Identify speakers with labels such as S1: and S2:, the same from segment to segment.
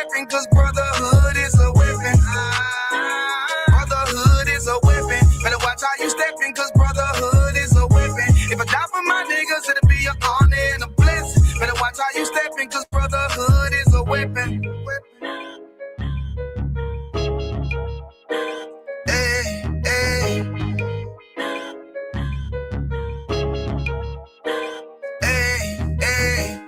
S1: stepping, cause brotherhood is a weapon. Brotherhood is a weapon. Better watch how you stepping, cause brotherhood is a weapon. If I die for my niggas, it'll be an honor and a blessing. Better watch how you stepping, cause brotherhood is a weapon. Hey, hey. Hey, hey.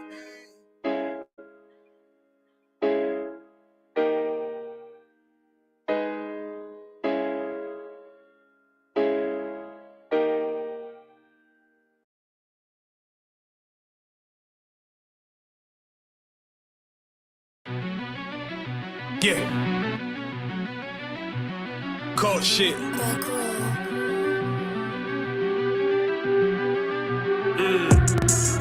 S2: Yeah. Cold shit.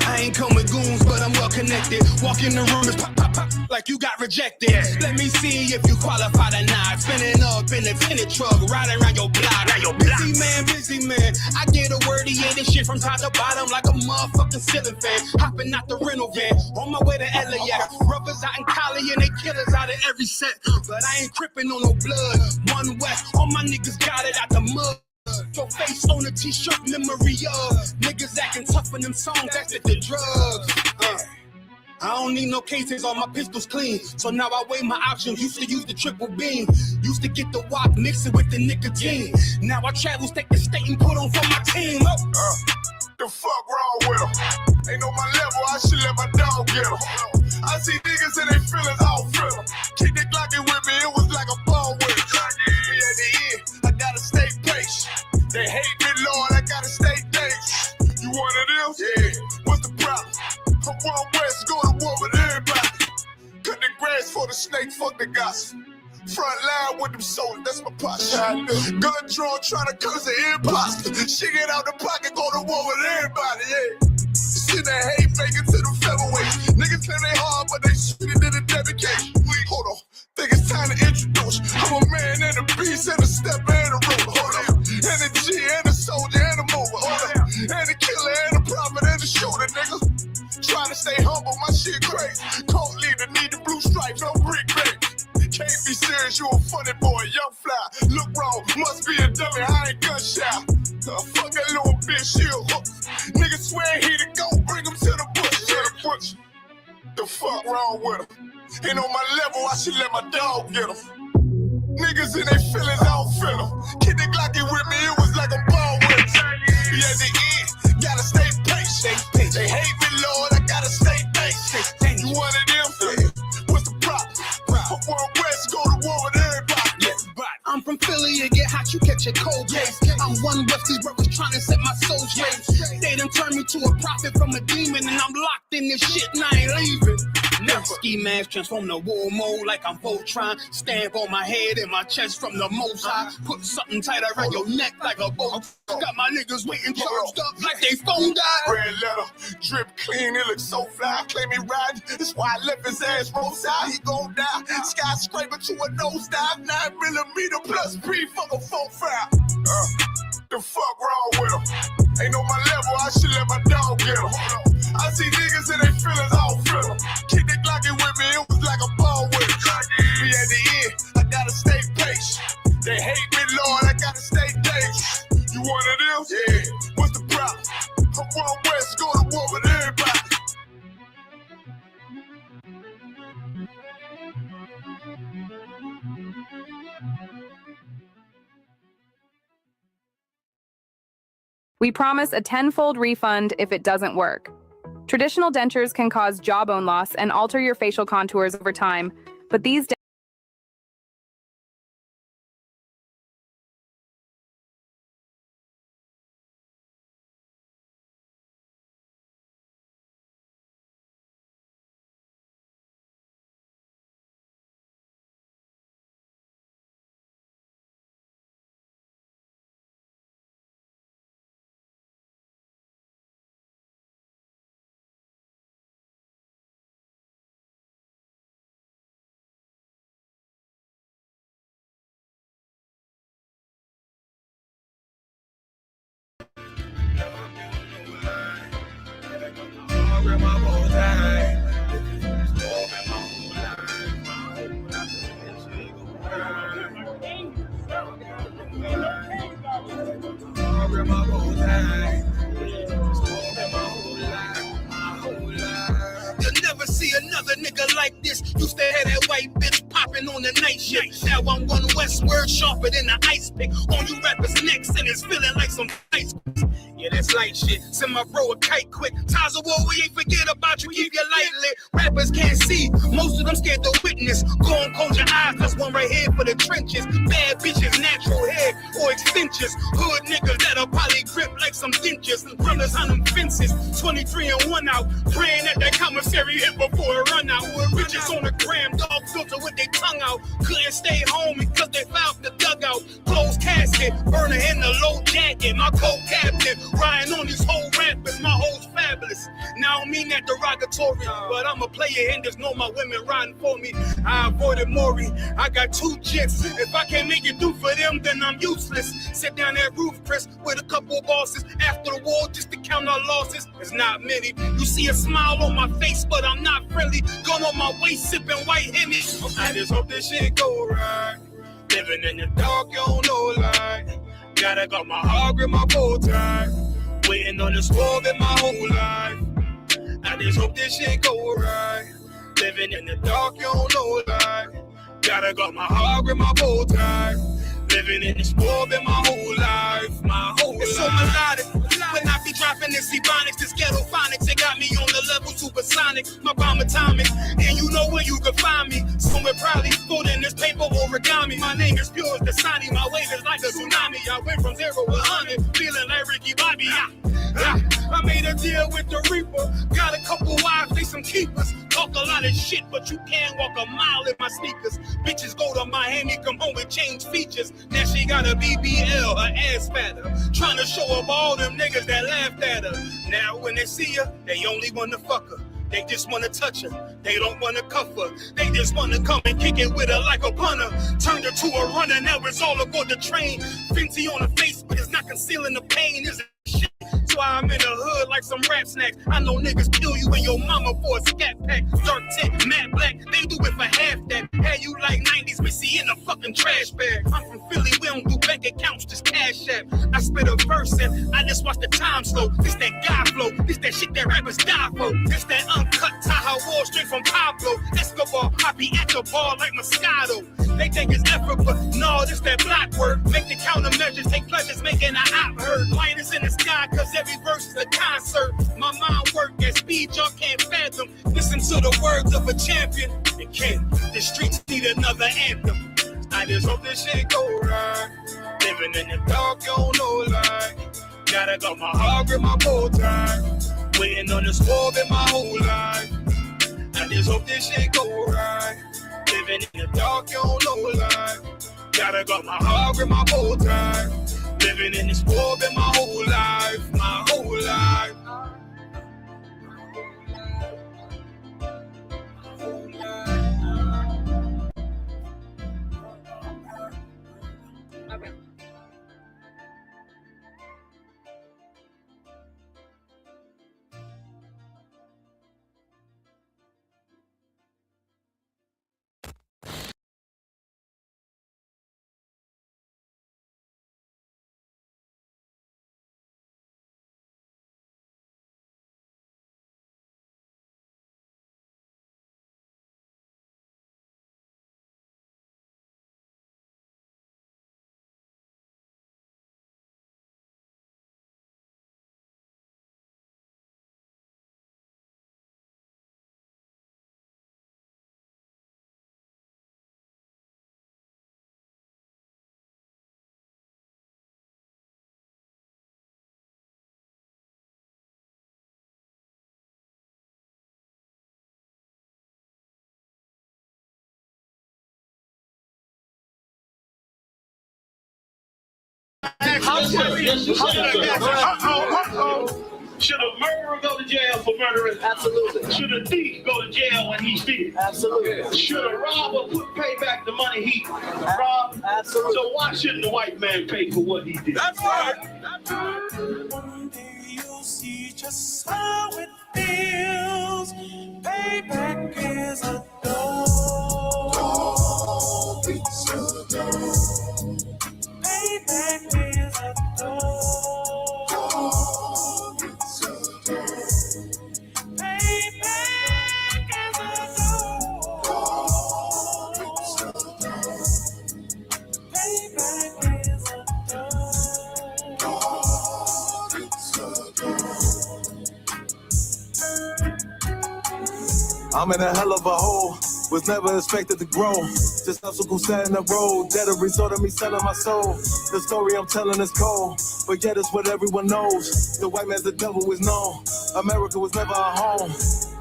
S2: I ain't come with goons, but I'm well connected. Walk in the room, it's pop, pop, pop, like you got rejected. Let me see if you qualify or not. Spinning up in a tinted truck, riding around your block. Busy man. I get a word, yeah, this shit from top to bottom like a motherfucking ceiling fan. Hopping out the rental van, on my way to LA. Brothers out in Cali and they killers out of every set. But I ain't tripping on no blood. One West, all my niggas got it out the mud. Your face on a t-shirt, memory of niggas acting tough in them songs, that's the drugs. I don't need no cases, all my pistols clean. So now I weigh my options, used to use the triple beam. Used to get the wop, mix it with the nicotine. Now I travel state to state and put on for my team.
S3: The fuck wrong with them? Ain't on my level, I should let my dog get them. I see niggas and they feelings all feel them. Keep the Glockin' with me, it was like a ball with it. Me at the end, I gotta stay patient. They hate me, Lord, I gotta stay dangerous. You one of them? Yeah. What's the problem? I'm one West, go to war with everybody. Cut the grass for the snake, fuck the gossip. Front line with them soldiers, that's my posture. Gun drawn, trying to curse the imposter. Shit get out the pocket, go to war with everybody, yeah. Send that hate making to the featherweights. Niggas claim they hard, but they shit it in the dedication. Hold on, think it's time to introduce. I'm a man and a beast and a step and a rope. Hold on, and a G and a soldier and a mover. Hold on, and a killer and a prophet and a shooter, nigga. Trying to stay humble, my shit crazy. Cold leader, need the blue stripes, no brick baby. Can't be serious, you a funny boy, young fly. Look wrong, must be a dummy, I ain't gun shy. Fuck that little bitch, she a hook. Nigga swear he the go, bring him to the bush. The fuck wrong with him? Ain't on my level, I should let my dog get him. Niggas in they feelings, I don't feel them. Kid the Glocky with me, it was like a ball with him. Be at the end, gotta stay patient. They hate me, Lord, I gotta stay patient. You one of them? Yeah. What's the problem? From one West, go to war with everybody.
S4: I'm from Philly, it get hot, you catch a cold case. I'm one West, these brothers trying to set my soul straight. They done turned me to a prophet from a demon, and I'm locked in this shit and I ain't leaving. Never. Ski mask transform to war mode like I'm Voltron. Stamp on my head and my chest from the most high. Put something tight around your neck like a bow. Got my niggas waiting charged up like they phone died.
S3: Red letter, drip clean, it looks so fly. Claim he riding, that's why I left his ass roadside. He gon' die, skyscraper to a nosedive. 9mm plus P, fuck a 4-5. The fuck wrong with him? Ain't on my level, I should let my dog get him. I see niggas and they feelings, I don't feel them. Keep the Glocky with me, it was like a ball with it. Be at the end, I gotta stay patient. They hate me, Lord, I gotta stay dangerous. You one of them? Yeah. What's the problem? I'm one West, go to war with everybody.
S5: We promise a 10-fold refund if it doesn't work. Traditional dentures can cause jawbone loss and alter your facial contours over time, but these
S4: white bitch popping on the night shift. Now I'm one westward, sharper than the ice pick. On you rappers' necks, and it's feeling like some ice. Yeah, that's light shit. Send my bro a kite quick. Ties of war, we ain't forget about you. Keep your light lit. Rappers can't see. Most of them scared to witness. Go and close your eyes. There's one right here for the trenches. Bad bitches, natural hair or extensions. Hood niggas that'll probably grip like some dentures. Runners on them fences. 23 and 1 out. Praying that that commissary hit before it run out. Bitches on the gram, dog filter with their tongue out. Couldn't stay home because they found the dugout. Closed casket, burner in the low jacket. My co-captain, riding on these whole rappers. My hoes fabulous. Now I don't mean that derogatory, but I'm a player and there's no my women riding for me. I avoided Maury. I got 2 jets. If I can't make it through for them, then I'm useless. Sit down that roof, Chris, with a couple of bosses. After the war, just to count our losses. It's not many. You see a smile on my face, but I'm not friendly. Gun on my waist, sipping white Henny. I just hope this shit go right. Living in the dark, you don't know light. Gotta got my heart with my bow tie. Waiting on the squad in my whole life. I just hope this shit go right. Living in the dark, you don't know light. Gotta got my heart with my bow tie. Living in the squad in my whole life. My whole life. It's so melodic. When I be dropping this ebonics, this ghetto phonics, it got me on the level supersonic. My bomb atomic, and you know where you can find me. Somewhere probably folding this paper origami. My name is pure as the Sani. My wave is like a tsunami. I went from 0 to 100, feeling like Ricky Bobby. I made a deal with the Reaper. Got a couple wives, they some keepers. Talk a lot of shit, but you can't walk a mile in my sneakers. Bitches go to Miami, come home with change features. Now she got a BBL, her ass fatter. Trying to show up all them niggas that laughed at her. Now when they see her, they only wanna fuck her. They just wanna touch her. They don't wanna cuff her. They just wanna come and kick it with her like a punter. Turned her to a runner, now it's all aboard the train. Fenty on her face, but it's not concealing the pain, is it? Shit. That's why I'm in the hood like some rap snacks. I know niggas kill you and your mama for a scat pack. Dark tint, matte black, they do it for half that. Had you like 90s Missy in a fucking trash bag. I'm from Philly, we don't do bank accounts, just cash app. I spit a verse and I just watch the time slow. This that guy flow, this that shit that rappers die for. This that uncut Tahoe Wall straight from Pablo Escobar. I be at the bar like Moscato. They think it's effort, but no, this that block work. Make the countermeasures, take pleasures, making an op hurt. Lighters in the sky, cause every verse is a concert. My mind work at speed y'all can't fathom. Listen to the words of a champion. They can't. The streets need another anthem. I just hope this shit go right. Living in the dark, you don't know light. Gotta got my heart with my bow tie. Waiting on the squad in my whole life. I just hope this shit go right. Living in the dark, you don't know light. Gotta got my heart with my bow tie. Living in this world in my whole life, my whole life.
S6: Should a murderer go to jail for murdering? Absolutely. Should a thief go to jail when he steals? Absolutely. Should a robber pay back the money he robbed? Absolutely. So why shouldn't the white man pay for what he did?
S2: That's right.
S7: One day you'll see just how it feels. Payback is a dog. Payback is a dog. Payback is a dog.
S3: I'm in a hell of a hole, was never expected to grow. Just hustle go set in the road, that a result of me selling my soul. The story I'm telling is cold, but yet it's what everyone knows. The white man's the devil is known. America was never a home,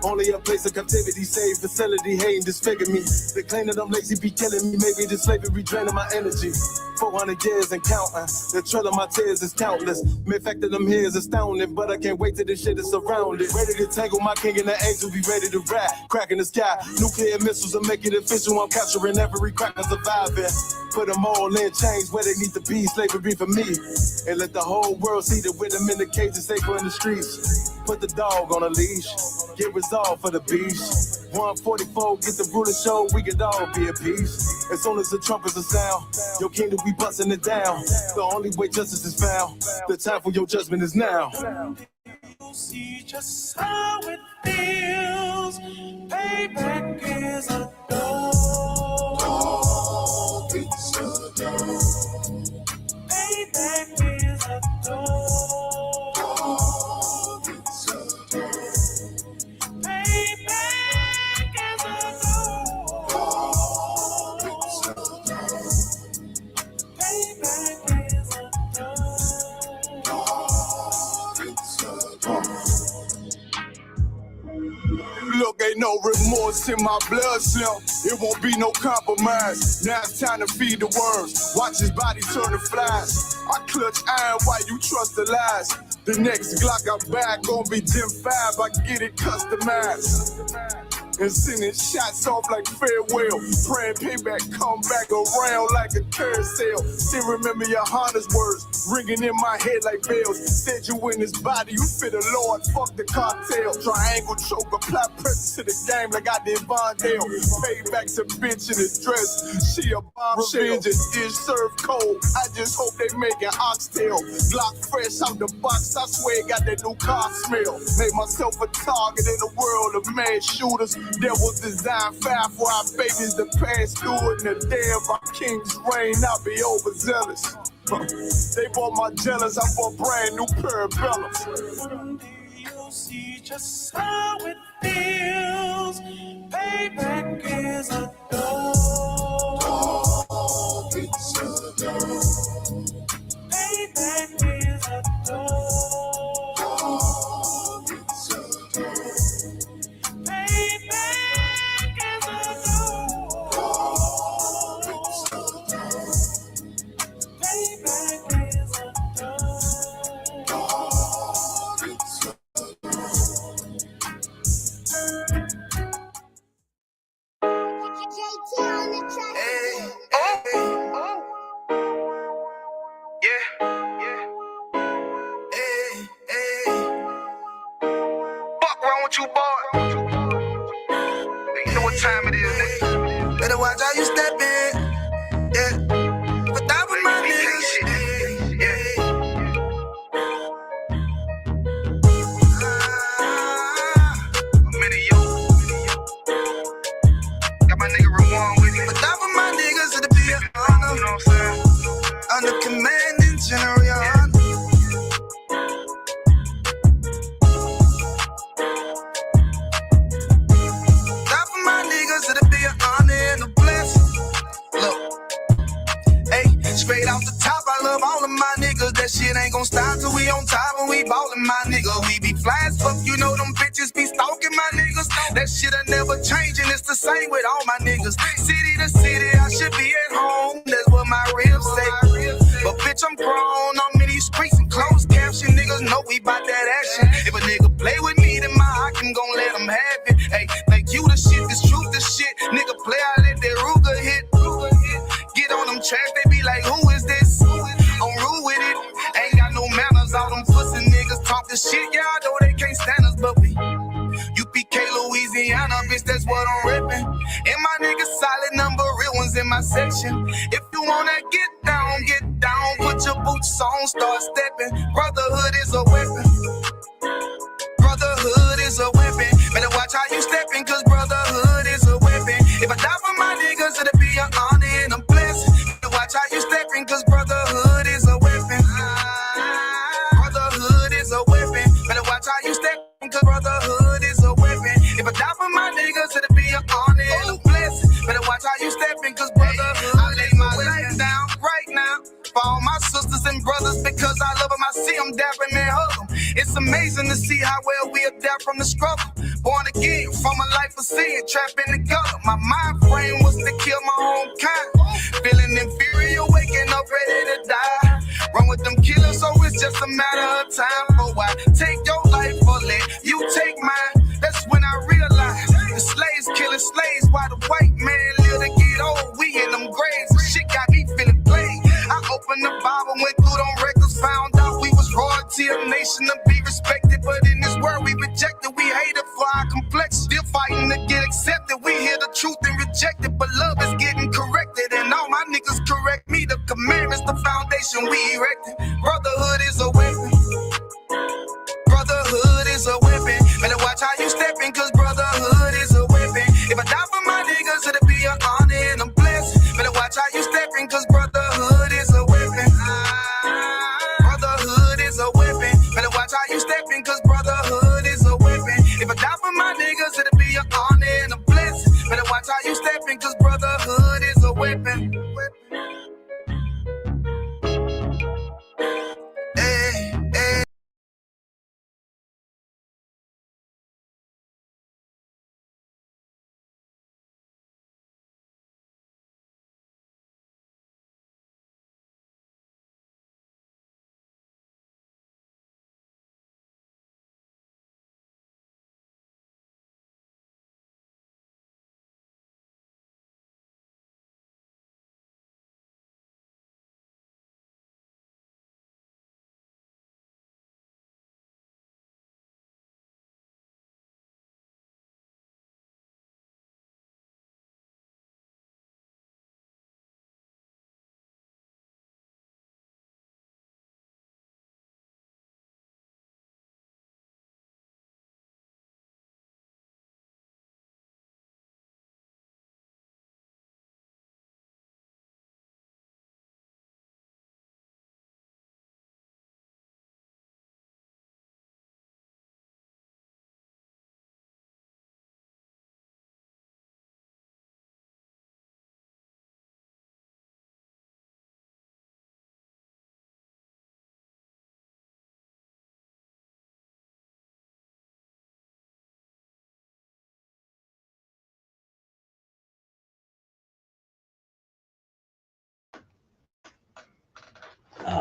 S3: only a place of captivity, safe facility, hating, disfigure me. They claim that I'm lazy, be killing me. Maybe the slavery draining my energy. 400 years and counting, the trail of my tears is countless. The fact that I'm here is astounding, but I can't wait till this shit is surrounded. Ready to tangle my king and the angel, be ready to rap. Crack in the sky, nuclear missiles will make it official. I'm capturing every crack and surviving. Put them all in chains where they need to be, slavery for me. And let the whole world see that with them in the cages, safer in the streets. Put the dog on a leash, get resolved for the beast. 144, get the ruler show, we could all be at peace. As soon as the trumpets are sound, your kingdom we busting it down. The only way justice is found, the time for your judgment is now.
S7: You'll see just how it feels. Payback is a dog. It's a dog. Payback is a dog. It's a dog. Payback is a dog. It's a dog. Payback is a dog. It's a dog.
S3: Look, ain't no remorse in my blood cell. It won't be no compromise. Now it's time to feed the worms. Watch his body turn to flies. I clutch iron while you trust the lies. The next Glock I back gon' be Gen 5. I get it customized. And sending shots off like farewell. Praying payback come back around like a carousel. Still remember Yahanna's words ringing in my head like bells. Said you in his body, you fit the Lord, fuck the cocktail. Triangle choke, apply pressure to the game like I did Vondale. Payback's a bitch in a dress, she a bombshell. Revenge is served cold, I just hope they make an oxtail. Glock fresh out the box, I swear it got that new car smell. Made myself a target in the world of mad shooters. There was design fire for our babies to pass through in the day of our king's reign. I'll be overzealous. They bought my jealous, I bought brand new parabellums.
S7: One day you'll see just how it feels. Payback is a dog. It's a dog. Payback is a dog. It's a dog.
S1: You boy, you know what time it is, nigga. Better watch how you step in, yeah. But that was my nigga, yeah. I'm in a yo. Got my nigga Rawan with me. But that was my niggas, it'll be an honor. You know what I'm saying? Under commanding General Yahanna. Straight off the top, I love all of my niggas. That shit ain't gon' stop till we on top and we ballin', my nigga. We be fly as fuck, you know them bitches be stalking my niggas. That shit'll never change and it's the same with all my niggas. City to city, I should be at home. That's what my ribs say. But bitch, I'm grown. I'm in these streets and closed caption. Niggas know we bout that action. If a nigga play with me, then my Hakim gon' let him have it. Hey, like you the shit, this truth the shit. Nigga play, I let that Ruger hit. Get on them tracks, they be like, who is this? I'm rude with it. Ain't got no manners. All them pussy niggas talk the shit. Yeah, I know they can't stand us, but we UPK, Louisiana, bitch, that's what I'm reppin'. And my niggas solid number, real ones in my section. If you wanna get down, put your boots on, start stepping. Brotherhood is a weapon. Brotherhood is a weapon. Better watch how you steppin', cause brotherhood is a weapon. If I die for my niggas, it'll be an honor and a blessing. Better watch how you steppin', cause brotherhood is a weapon. Brotherhood is a weapon. Better watch how you steppin', cause brotherhood is a weapon. If I die for my niggas, watch how you stepping, cause brother, I lay my life down right now for all my sisters and brothers, because I love them. I see them dapping and hug them. It's amazing to see how well we adapt from the struggle. Born again from a life of sin, trapped in the gutter. My mind frame was to kill my own kind. Feeling inferior, waking up ready to die. Run with them killers, so it's just a matter of time. For I take your life or let you take mine. That's when I realized the slaves killing slaves while the white man live to get old. We in them graves, and shit got me feeling played. I opened the Bible, went through them records, found out we was royalty, a nation to be respected. But in this world we rejected, we hated for our complex. Still fighting to get accepted. We hear the truth and reject it, but love is getting corrected. And all my niggas correct me. The commandments, the foundation we erected. Brotherhood is a weapon. Brotherhood is a weapon. Better watch how you stepping, cause brotherhood is a weapon. If I die for my niggas, it'll be an honor and a blessing. Better watch how you stepping, cause brotherhood is a weapon. Brotherhood is a weapon. Better watch how you stepping, cause brotherhood is a weapon. If I die for my niggas, it'll be an honor and a blessing. Better watch how you stepping, cause brotherhood is a weapon. Hey, hey.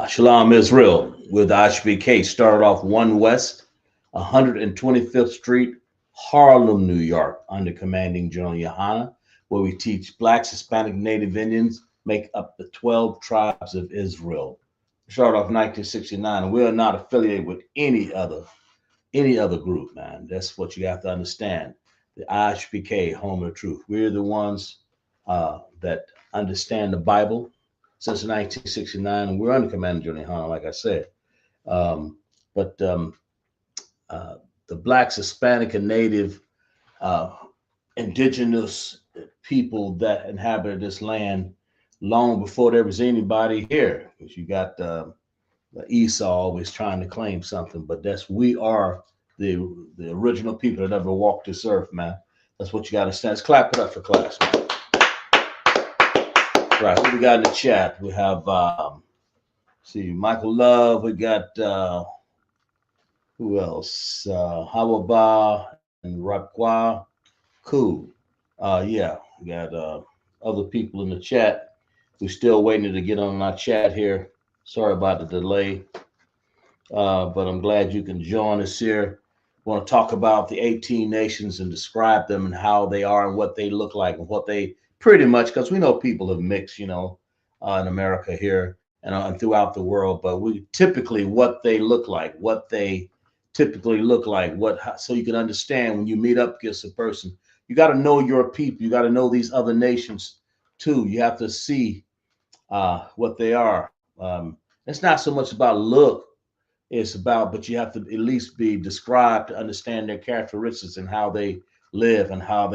S8: Shalom Israel with ISUPK. Started off 1 West, 125th Street, Harlem, New York, under commanding General Yahanna, where we teach Blacks, Hispanic, Native Indians make up the 12 tribes of Israel. Started off 1969, and we are not affiliated with any other group, man. That's what you have to understand. The ISUPK, Home of the Truth. We're the ones that understand the Bible since 1969, and we're under command of General Yahanna, like I said. But the Blacks, Hispanic, and Native indigenous people that inhabited this land long before there was anybody here, because you got Esau always trying to claim something, but we are the original people that ever walked this earth, man. That's what you got to understand. Let's clap it up for class, man. Right, what we got in the chat? We have see Michael Love. We got who else? Hawaba and Rakwa. Cool. Yeah, we got other people in the chat. We're still waiting to get on our chat here. Sorry about the delay, but I'm glad you can join us here. I want to talk about the 18 nations and describe them and how they are and what they look like and what they pretty much, because we know people have mixed, in America here and throughout the world, but we typically what they look like, so you can understand when you meet up against a person, you got to know your people, you got to know these other nations too. You have to see what they are. It's not so much about look, it's about, but you have to at least be described to understand their characteristics and how they live and how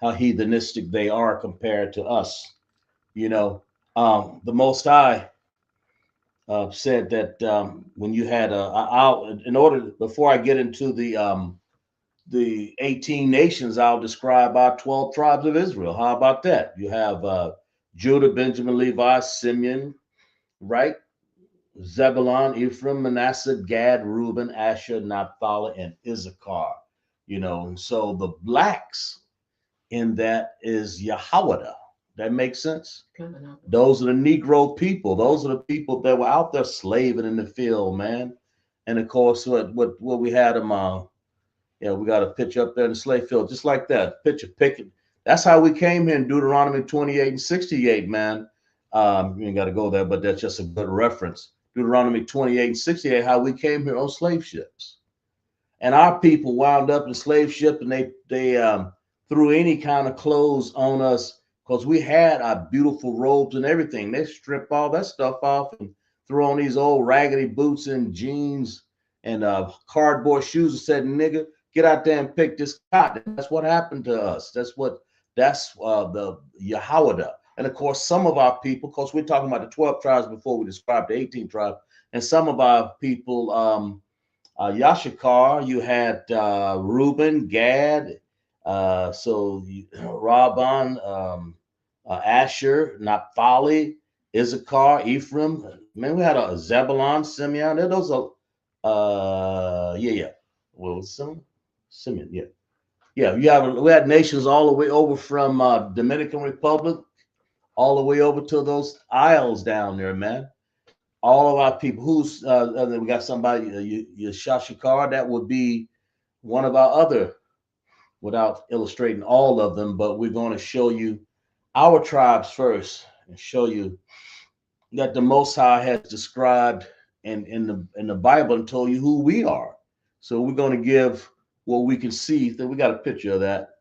S8: heathenistic they are compared to us. The Most High said that when you had in order, before I get into the the 18 nations, I'll describe our 12 tribes of Israel. How about that? You have Judah, Benjamin, Levi, Simeon, right? Zebulun, Ephraim, Manasseh, Gad, Reuben, Asher, Naphtali, and Issachar. You know, so the blacks in that is Yahawada. That makes sense? Those are the Negro people. Those are the people that were out there slaving in the field, man. And of course, what we had them, we got a picture up there in the slave field, just like that. Picture picking. That's how we came here in Deuteronomy 28 and 68, man. You ain't got to go there, but that's just a good reference. Deuteronomy 28 and 68, how we came here on slave ships. And our people wound up in slave ship, and they threw any kind of clothes on us because we had our beautiful robes and everything. They stripped all that stuff off and threw on these old raggedy boots and jeans and cardboard shoes and said, nigga, get out there and pick this cotton. That's what happened to us. That's the Yahawada. And of course, some of our people, because we're talking about the 12 tribes before we described the 18 tribes, and some of our people, Yashakar, you had Reuben, Gad, Rabban, Asher, Naphtali, Issachar, Ephraim. Man, we had a Zebulun, Simeon. Those are, What was Simeon? Yeah. We had nations all the way over from Dominican Republic, all the way over to those isles down there, man. All of our people. Who's we got somebody, Yashashikar, that would be one of our other, without illustrating all of them, but we're going to show you our tribes first and show you that the Most High has described in the Bible and told you who we are. So we're going to give what we can see. That we got a picture of that.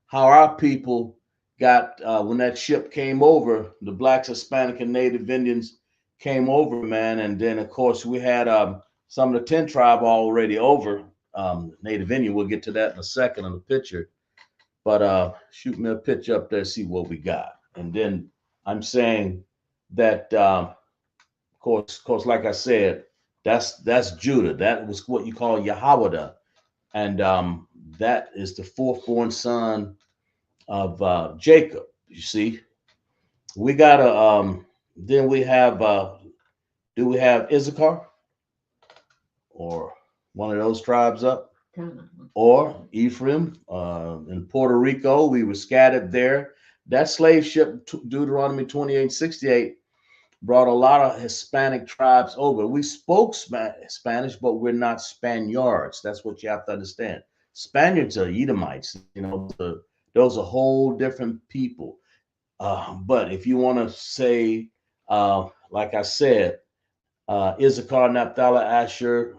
S8: How our people got when that ship came over, the blacks, Hispanic, and Native Indians came over, man. And then of course we had some of the 10 tribe already over. Native Indian. We'll get to that in a second on the picture. But shoot me a picture up there, see what we got. And then I'm saying that, of course, like I said, that's Judah. That was what you call Yahawada. And that is the fourth born son of Jacob. You see, we got then we have, do we have Issachar or one of those tribes up? Or Ephraim in Puerto Rico? We were scattered there. That slave ship, Deuteronomy 28:68, brought a lot of Hispanic tribes over. We spoke Spanish, but we're not Spaniards. That's what you have to understand. Spaniards are Edomites. You know, those are whole different people. But if you want to say, like I said, Issachar, Naphtali, Asher,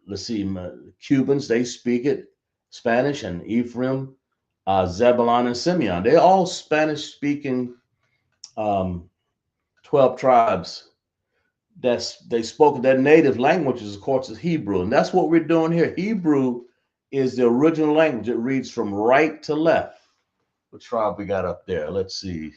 S8: let's see, Cubans, they speak it, Spanish, and Ephraim, Zebulun, and Simeon. They're all Spanish-speaking 12 tribes. They spoke their native languages, of course, is Hebrew. And that's what we're doing here. Hebrew is the original language. It reads from right to left. What tribe we got up there? Let's see.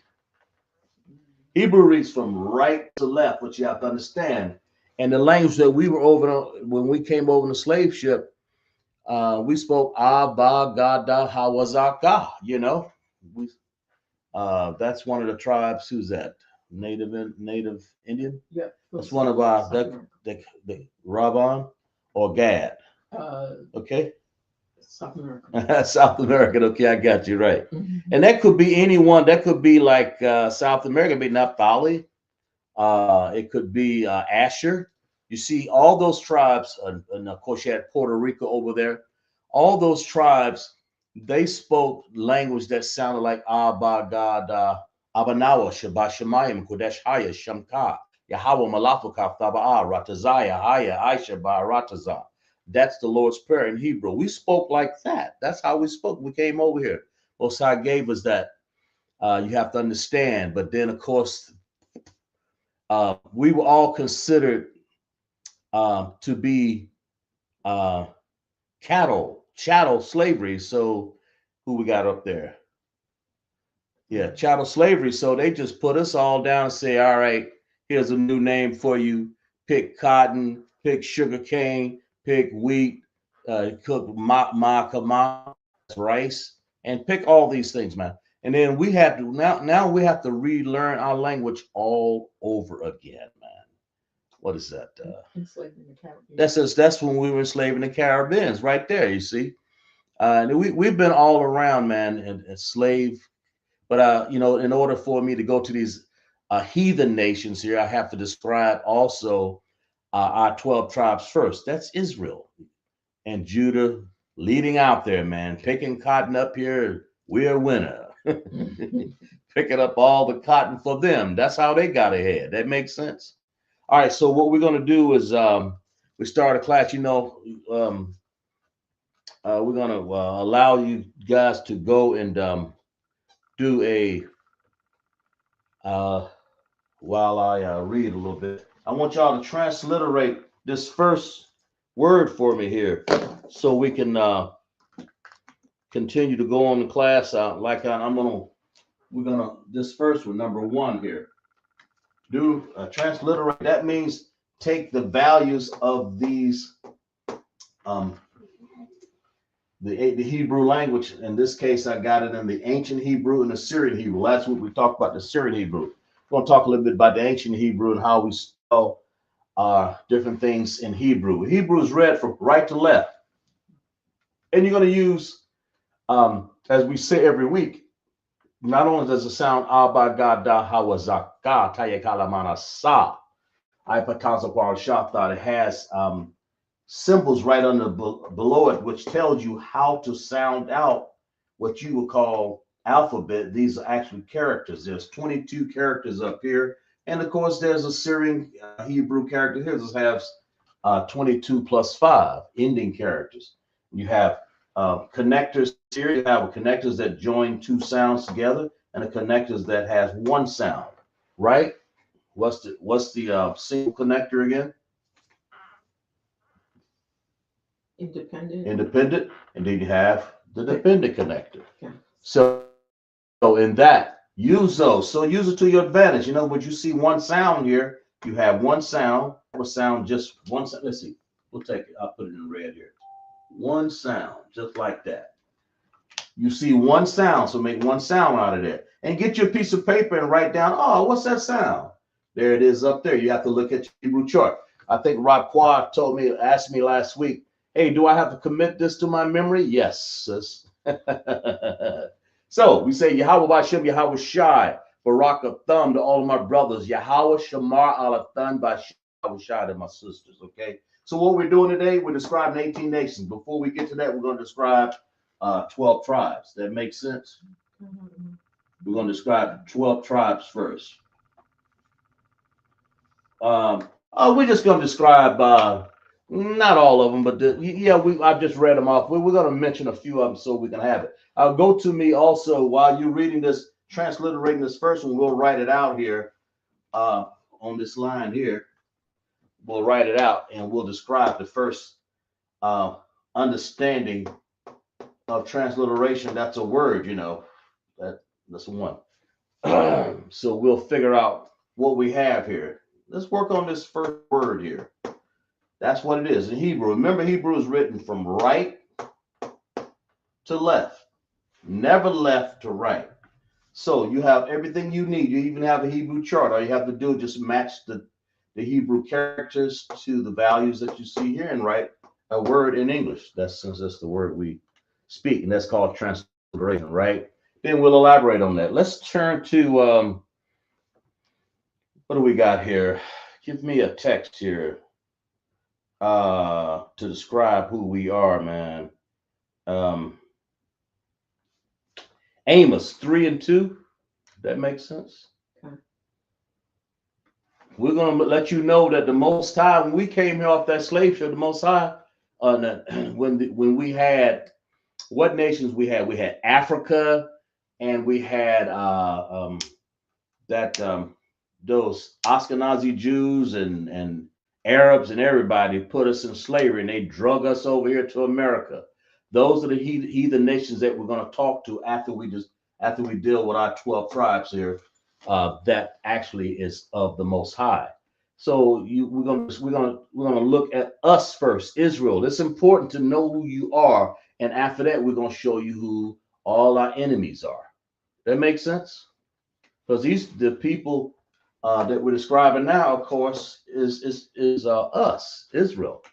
S8: Hebrew reads from right to left, which you have to understand. And the language that we were over when we came over in the slave ship, we spoke Abba, Gada, Hawazaka. You know, that's one of the tribes. Who's that? Native Indian. Yeah, that's one of our the Rabban or Gad. Okay.
S9: South American.
S8: South American. Okay, I got you right. Mm-hmm. And that could be anyone. That could be like South America, be Naphtali. It could be Asher. You see, all those tribes, and of course you had Puerto Rico over there. All those tribes, they spoke language that sounded like Abba, Gad, Abanawa, Shabbat Shemayim, Kodesh Haya, Shamka, Yahweh, Malafuka, Thabaa, Ratazaya, Haya, Aisha, Baratazah. That's the Lord's Prayer in Hebrew. We spoke like that. That's how we spoke. We came over here. Most High gave us that. You have to understand. But then, of course, we were all considered to be chattel slavery. So who we got up there? Yeah, chattel slavery. So they just put us all down and say, all right, here's a new name for you. Pick cotton, pick sugar cane, pick wheat, cook ma rice, and pick all these things, man. And then we have to now we have to relearn our language all over again, man. What is that?
S9: Enslaving the Caribbean.
S8: That's when we were enslaving the Caribbeans, right there. You see, and we've been all around, man, and slave. But you know, in order for me to go to these heathen nations here, I have to describe also our 12 tribes first. That's Israel and Judah leading out there, man, picking cotton up here. We're a winner. Picking up all the cotton for them. That's how they got ahead. That makes sense. All right, so what we're going to do is we start a class. You know, we're going to allow you guys to go and do a while I read a little bit. I want y'all to transliterate this first word for me here, so we can continue to go on the class. We're gonna this first one, number 1 here. Do transliterate. That means take the values of these the Hebrew language. In this case, I got it in the ancient Hebrew and the Syrian Hebrew. Last week we talked about the Syrian Hebrew. We're gonna talk a little bit about the ancient Hebrew and how we spell different things in Hebrew. Hebrew is read from right to left, and you're gonna use, as we say every week. Not only does it sound Abagada Hawazaka Tayakalamana Sa Ipatazakwar Shafta, it has symbols right under below it, which tells you how to sound out what you would call alphabet. These are actually characters. There's 22 characters up here, and of course there's a Syrian Hebrew character here. This has 22 plus 5 ending characters. You have connectors here. You have connectors that join 2 sounds together, and a connectors that has 1 sound. Right? What's the single connector again?
S9: Independent.
S8: Independent, and then you have the dependent connector.
S9: Yeah.
S8: So in that, use those. So use it to your advantage. You know, when you see 1 sound here, you have 1 sound. Or sound just 1 sound. Let's see. We'll take it. I'll put it in red here. 1 sound, just like that. You see 1 sound, so make 1 sound out of there. And get your piece of paper and write down, oh, what's that sound? There it is up there. You have to look at your Hebrew chart. I think Rob Quad asked me last week, hey, do I have to commit this to my memory? Yes, sis. So we say Yahweh Bashem, Yahweh Shai, Barak Thumb to all of my brothers, Yahweh Shamar Alathan Bashem Shai to my sisters. Okay. So what we're doing today, we're describing 18 nations. Before we get to that, we're going to describe 12 tribes. That makes sense? We're going to describe 12 tribes first. We're just going to describe not all of them, but I've just read them off. We're going to mention a few of them so we can have it. Go to me also while you're reading this, transliterating this first one. We'll write it out here on this line here. We'll write it out and we'll describe the first understanding of transliteration. That's a word, you know. That's 1. So we'll figure out what we have here. Let's work on this first word here. That's what it is in Hebrew. Remember, Hebrew is written from right to left, never left to right. So you have everything you need. You even have a Hebrew chart. All you have to do is just match the Hebrew characters to the values that you see here and write a word in English. Since that's the word we speak, and that's called transliteration, right? Then we'll elaborate on that. Let's turn to what do we got here? Give me a text here to describe who we are, man. Amos 3:2. That makes sense. Okay. We're going to let you know that the Most High, when we came here off that slave ship, the Most High, when we had, what nations we had? We had Africa, and we had those Ashkenazi Jews and Arabs and everybody put us in slavery, and they drug us over here to America. Those are the heathen nations that we're going to talk to after we deal with our 12 tribes here. That actually is of the Most High. So we're gonna look at us first, Israel. It's important to know who you are, and after that, we're gonna show you who all our enemies are. That makes sense? Because the people that we're describing now, of course, is us, Israel.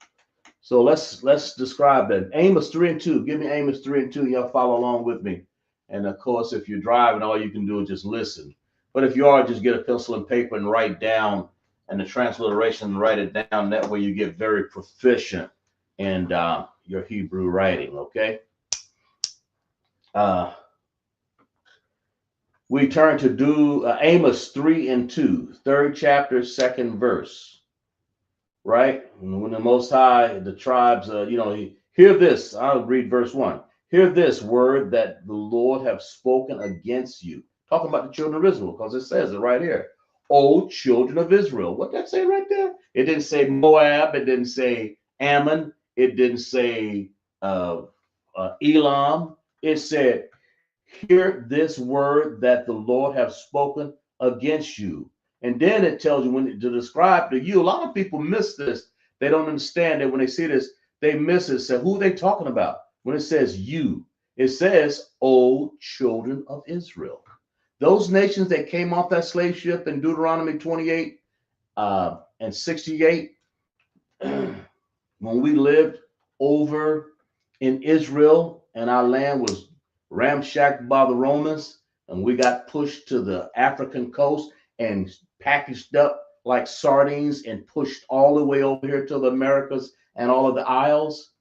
S8: So let's describe that. Amos 3:2. Give me Amos 3:2. Y'all follow along with me. And of course, if you're driving, all you can do is just listen. But if you are, just get a pencil and paper and write down, and the transliteration, write it down. That way you get very proficient in your Hebrew writing, okay? We turn to Amos 3:2, 3rd chapter, 2nd verse, right? When the Most High, the tribes, hear this. I'll read verse 1. Hear this word that the Lord have spoken against you. Talking about the children of Israel, because it says it right here. O children of Israel. What that say right there? It didn't say Moab. It didn't say Ammon. It didn't say Elam. It said, hear this word that the Lord have spoken against you. And then it tells you when to describe to you. A lot of people miss this. They don't understand that when they see this, they miss it. So who are they talking about? When it says you, it says, O children of Israel. Those nations that came off that slave ship in Deuteronomy 28 and 68, when we lived over in Israel and our land was ramshacked by the Romans, and we got pushed to the African coast and packaged up like sardines and pushed all the way over here to the Americas and all of the isles.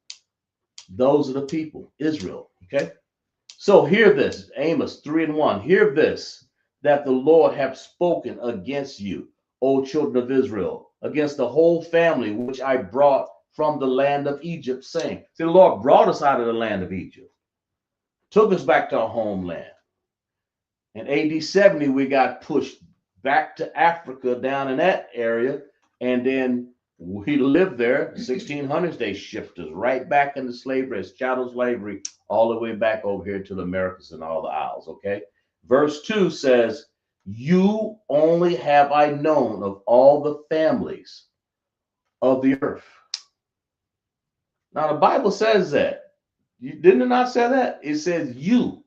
S8: Those are the people, Israel, okay? So hear this, Amos 3:1. Hear this, that the Lord have spoken against you, O children of Israel, against the whole family which I brought from the land of Egypt, saying, see, the Lord brought us out of the land of Egypt, took us back to our homeland. In AD 70, we got pushed back to Africa down in that area, and then we lived there. 1600s, they shipped us right back into slavery, as chattel slavery, all the way back over here to the Americas and all the isles, okay? Verse 2 says, you only have I known of all the families of the earth. Now, the Bible says that. Didn't it not say that? It says you.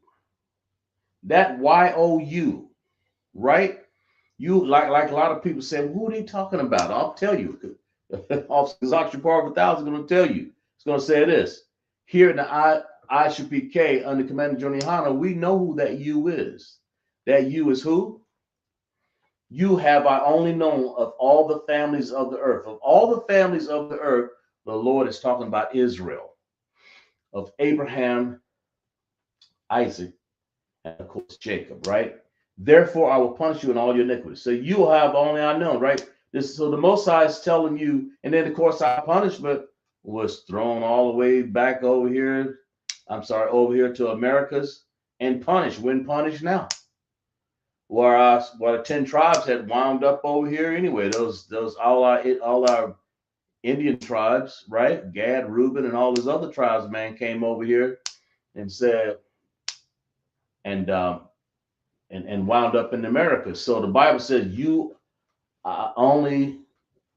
S8: That Y-O-U, right? You, like a lot of people say, who are they talking about? I'll tell you. Officers Auction Part of 1,000 is going to tell you. It's going to say this. Here in the ISUPK under Commander General Yahanna, we know who that you is. That you is who? You have I only known of all the families of the earth. Of all the families of the earth, the Lord is talking about Israel. Of Abraham, Isaac, and of course Jacob, right? Therefore, I will punish you in all your iniquities. So you have only I known, right? So the Most High is telling you, and then of course our punishment was thrown all the way back over here. Over here to Americas and punished. When punished now? Where the 10 tribes had wound up over here anyway. Those all our Indian tribes, right? Gad, Reuben, and all those other tribes, man, came over here and said, and wound up in the Americas. So the Bible says, you only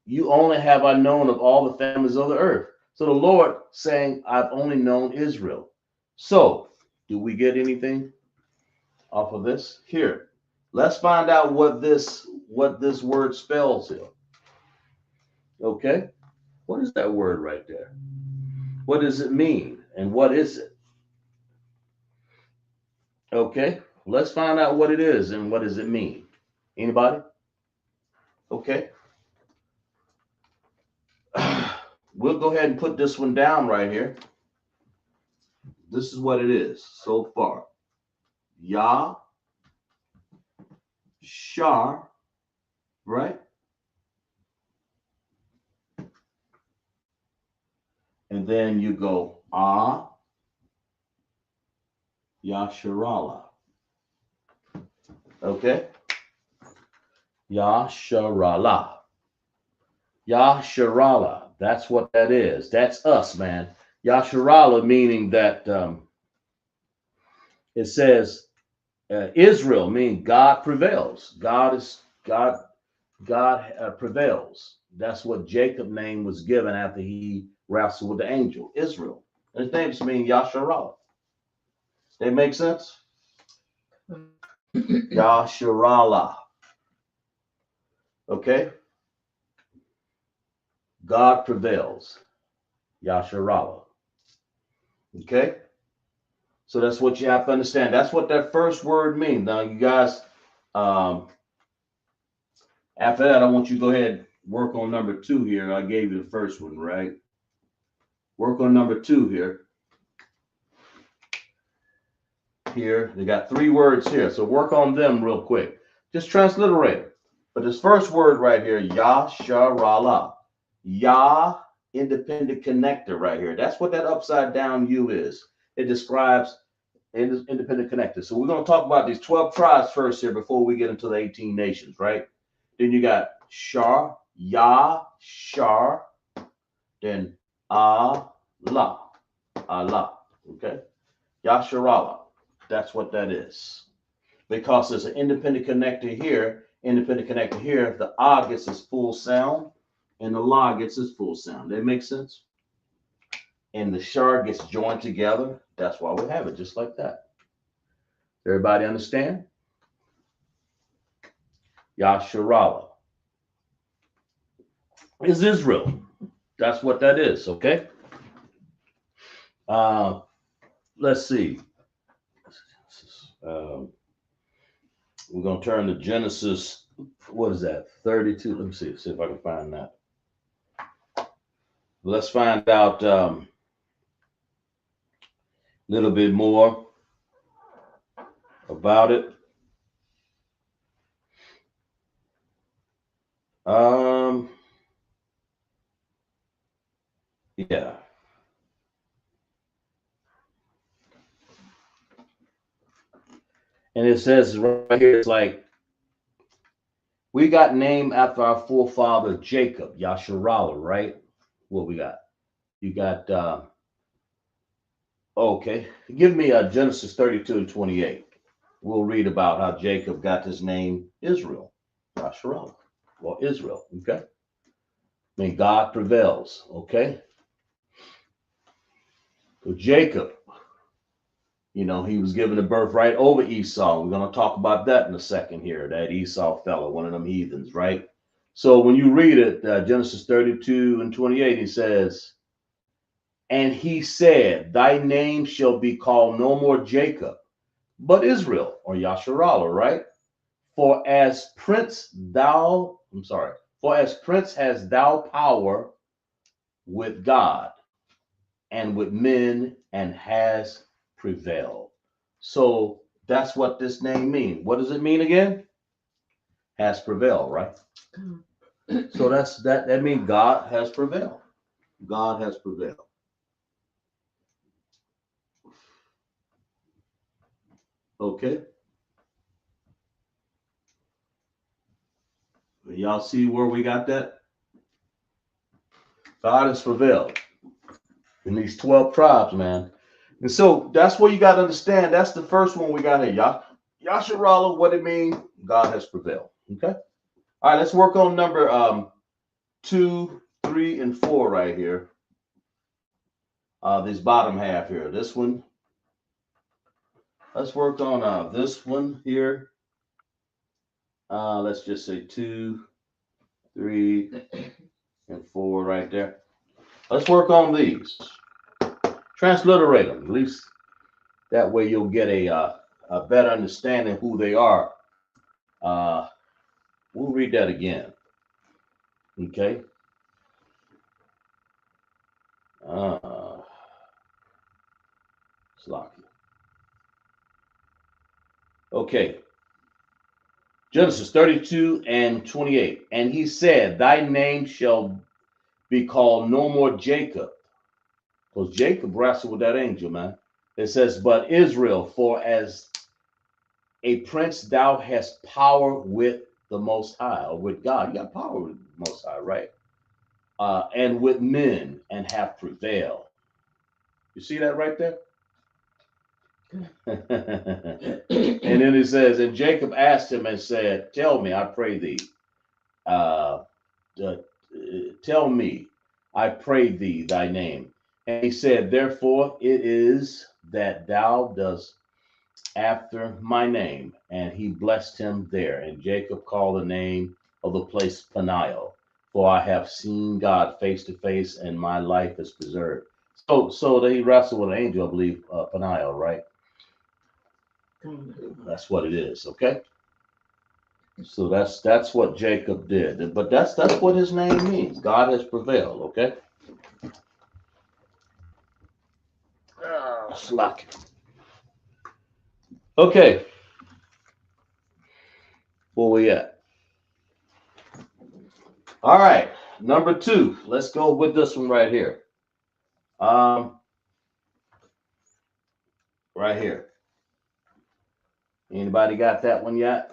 S8: have I known of all the families of the earth. So the Lord saying, I've only known Israel. So do we get anything off of this? Here, let's find out what this word spells here. Okay, what is that word right there? What does it mean, and what is it? Okay, let's find out what it is and what does it mean. Anybody? Okay. We'll go ahead and put this one down right here. This is what it is so far. Yah, Shar, right? And then you go Yasharala. Okay? Yasharala. Yasharala. That's what that is. That's us, man. Yasharala, meaning that it says Israel, meaning God prevails. God God prevails. That's what Jacob's name was given after he wrestled with the angel, Israel. His name means Yasharallah. They make sense? Yasharallah. Okay? God prevails. Yasharallah. Okay? So that's what you have to understand. That's what that first word means. Now, you guys, after that, I want you to go ahead and work on number 2 here. I gave you the first one, right? Work on number 2 here. Here, they got 3 words here. So work on them real quick. Just transliterate it. But this first word right here, Yasharallah. Yah, independent connector right here. That's what that upside down U is. It describes independent connector. So we're going to talk about these 12 tribes first here before we get into the 18 nations, right? Then you got Shar, Yah, Shar, then Allah, Allah, okay? Yasharallah, that's what that is. Because there's an independent connector here, the ah gets its full sound, and the la gets its full sound. That makes sense? And the shar gets joined together. That's why we have it just like that. Everybody understand? Yasharallah is Israel. That's what that is, okay? Let's see. We're going to turn to Genesis. What is that? 32. Let me see if I can find that. Let's find out a little bit more about it. Yeah. And it says right here, it's like, we got named after our forefather Jacob, Yasharallah, right? What we got? You got, okay. Give me Genesis 32 and 28. We'll read about how Jacob got his name Israel, Yasharallah, or Israel, okay? I mean, God prevails, okay? So Jacob, you know, he was given the birthright over Esau. We're going to talk about that in a second here, that Esau fellow, one of them heathens, right? So when you read it, Genesis 32 and 28, he says, and he said, thy name shall be called no more Jacob, but Israel, or Yasharallah, right? For as prince has thou power with God and with men, and has prevailed. So that's what this name means. What does it mean again? Has prevailed, right? So that means God has prevailed. God has prevailed. Okay. Y'all see where we got that? God has prevailed in these 12 tribes, man. And so that's what you got to understand. That's the first one we got here. Yasharallah, what it means, God has prevailed. Okay. All right, let's work on number 2, 3, and 4 right here. This bottom half here. This one. Let's work on this one here. Let's just say 2, 3, and 4 right there. Let's work on these. Transliterate them. At least that way you'll get a better understanding who they are. We'll read that again. Okay. Slocky. Okay. Genesis 32 and 28. And he said, thy name shall be called no more Jacob. Because Jacob wrestled with that angel, man. It says, but Israel, for as a prince thou hast power with the Most High, or with God. You got power with the Most High, right? And with men, and have prevailed. You see that right there? And then it says, and Jacob asked him and said, tell me, I pray thee, tell me, I pray thee thy name. And he said, therefore it is that thou dost after my name. And he blessed him there. And Jacob called the name of the place Peniel, for I have seen God face to face, and my life is preserved. So they wrestled with an angel, I believe, Peniel, right? That's what it is, okay? So that's what Jacob did. But that's what his name means. God has prevailed, okay? Slack. Okay. Where we at? All right. Number 2. Let's go with this one right here. Right here. Anybody got that one yet?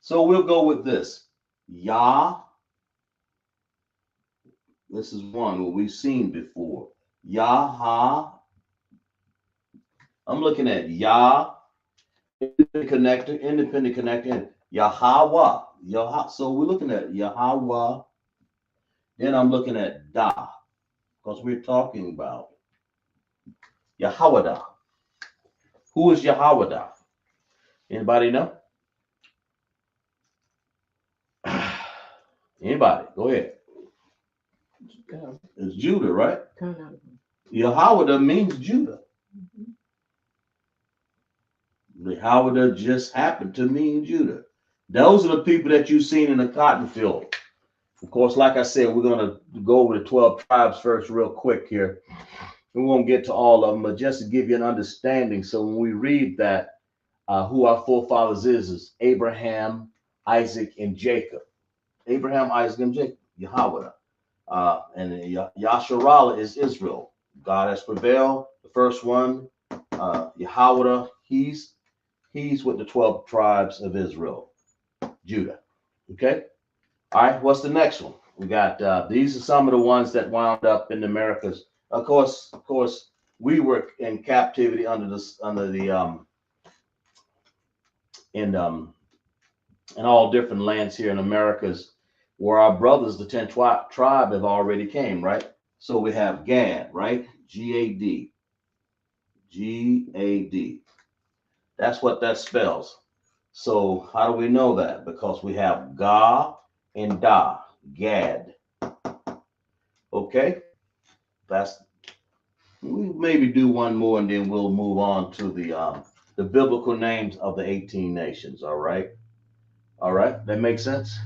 S8: So we'll go with this. Yah. This is one what we've seen before. Yaha. I'm looking at Yah, independent connector, Yahweh. So we're looking at Yahweh. Then I'm looking at Da, because we're talking about Yahweh. Who is Yahweh? Anybody know? Anybody? Go ahead. It's Judah, right? Yahweh means Judah. Yahweh just happened to mean Judah. Those are the people that you've seen in the cotton field. Of course, like I said, we're going to go over the 12 tribes first real quick here. We won't get to all of them, but just to give you an understanding. So when we read that, who our forefathers is Abraham, Isaac, and Jacob. Abraham, Isaac, and Jacob, Yahweh. And Yasharallah is Israel. God has prevailed. The first one, Yahweh, he's with the 12 tribes of Israel, Judah. Okay? All right, what's the next one? We got, these are some of the ones that wound up in the Americas. Of course, we were in captivity in all different lands here in Americas, where our brothers, the 10 tribe, have already came, right? So we have Gad, right? G-A-D. G-A-D. That's what that spells. So how do we know that? Because we have Ga and Da, Gad. Okay? We maybe do one more and then we'll move on to the biblical names of the 18 nations, all right? All right, that makes sense?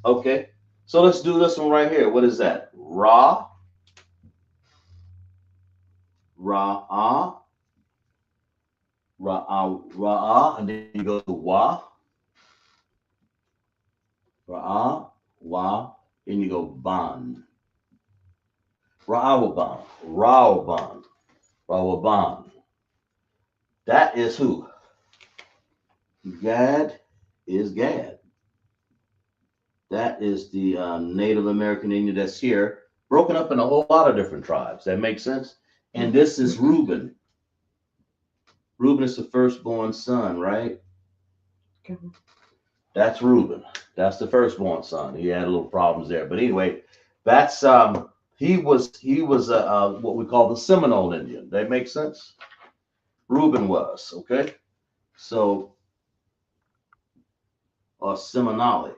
S8: Okay, so let's do this one right here. What is that? Ra, Ra'ah, Ra'ah, and then you go to Wa, Ra'ah, Wa, and you go Ban. Ra'awaban, Ra'awaban, Ra'awaban. That is who? Gad is Gad. That is the Native American Indian that's here, broken up in a whole lot of different tribes. That makes sense? And this is Reuben. Reuben is the firstborn son, right? Okay. That's Reuben. That's the firstborn son. He had a little problems there. But anyway, that's he was what we call the Seminole Indian. That makes sense? Reuben was, okay? So, or Seminole.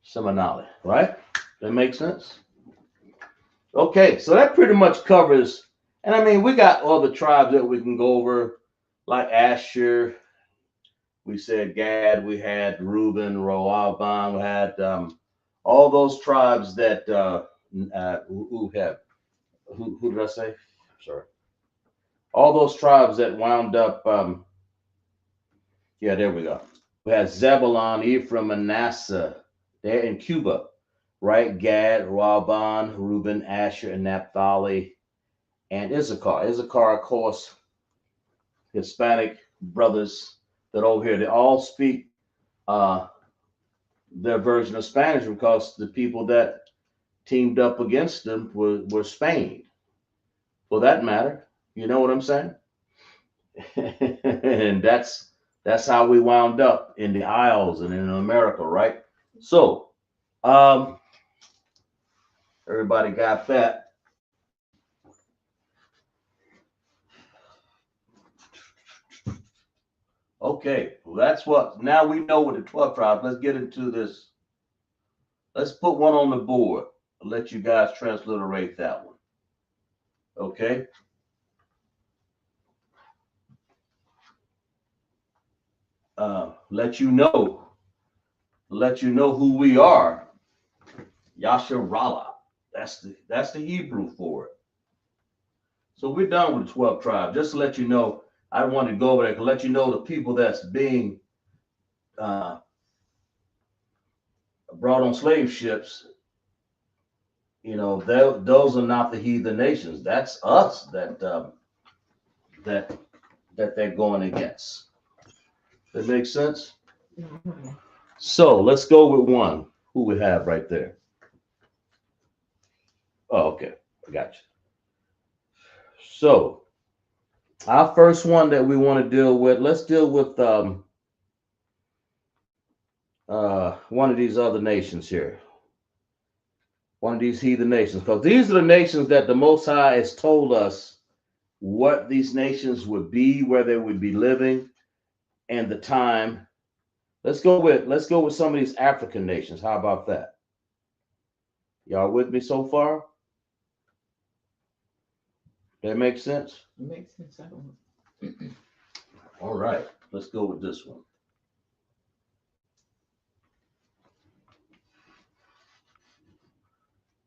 S8: Seminole, right? That makes sense? Okay, so that pretty much covers, and I mean, we got all the tribes that we can go over, like Asher, we said Gad, we had Reuben, Roaban, we had all those tribes that, who did I say? Sorry. All those tribes that wound up, yeah, there we go. We had Zebulon, Ephraim, Manasseh. They're in Cuba, right? Gad, Reuben, Reuben, Asher, and Naphtali, and Issachar. Issachar, of course, Hispanic brothers that over here, they all speak their version of Spanish because the people that teamed up against them were Spain. for that matter. You know what I'm saying? And that's how we wound up in the Isles and in America, right? So, everybody got that. Okay, well, that's what. Now we know what the 12 tribes. Let's get into this. Let's put one on the board. I'll let you guys transliterate that one. Okay. Let you know who we are. Yasharala. That's the Hebrew for it. So we're done with the 12 tribes. Just to let you know, I wanted to go over there to let you know the people that's being brought on slave ships. You know, those are not the heathen nations. That's us that they're going against. That makes sense?
S9: Mm-hmm.
S8: So let's go with one. Who we have right there? Oh, okay. I got you. So our first one that we want to deal with, let's deal with one of these other nations here. One of these heathen nations, because these are the nations that the Most High has told us what these nations would be, where they would be living, and the time. Let's go with some of these African nations. How about that? Y'all with me so far? That makes sense?
S9: It makes sense. I don't know.
S8: All right, let's go with this one.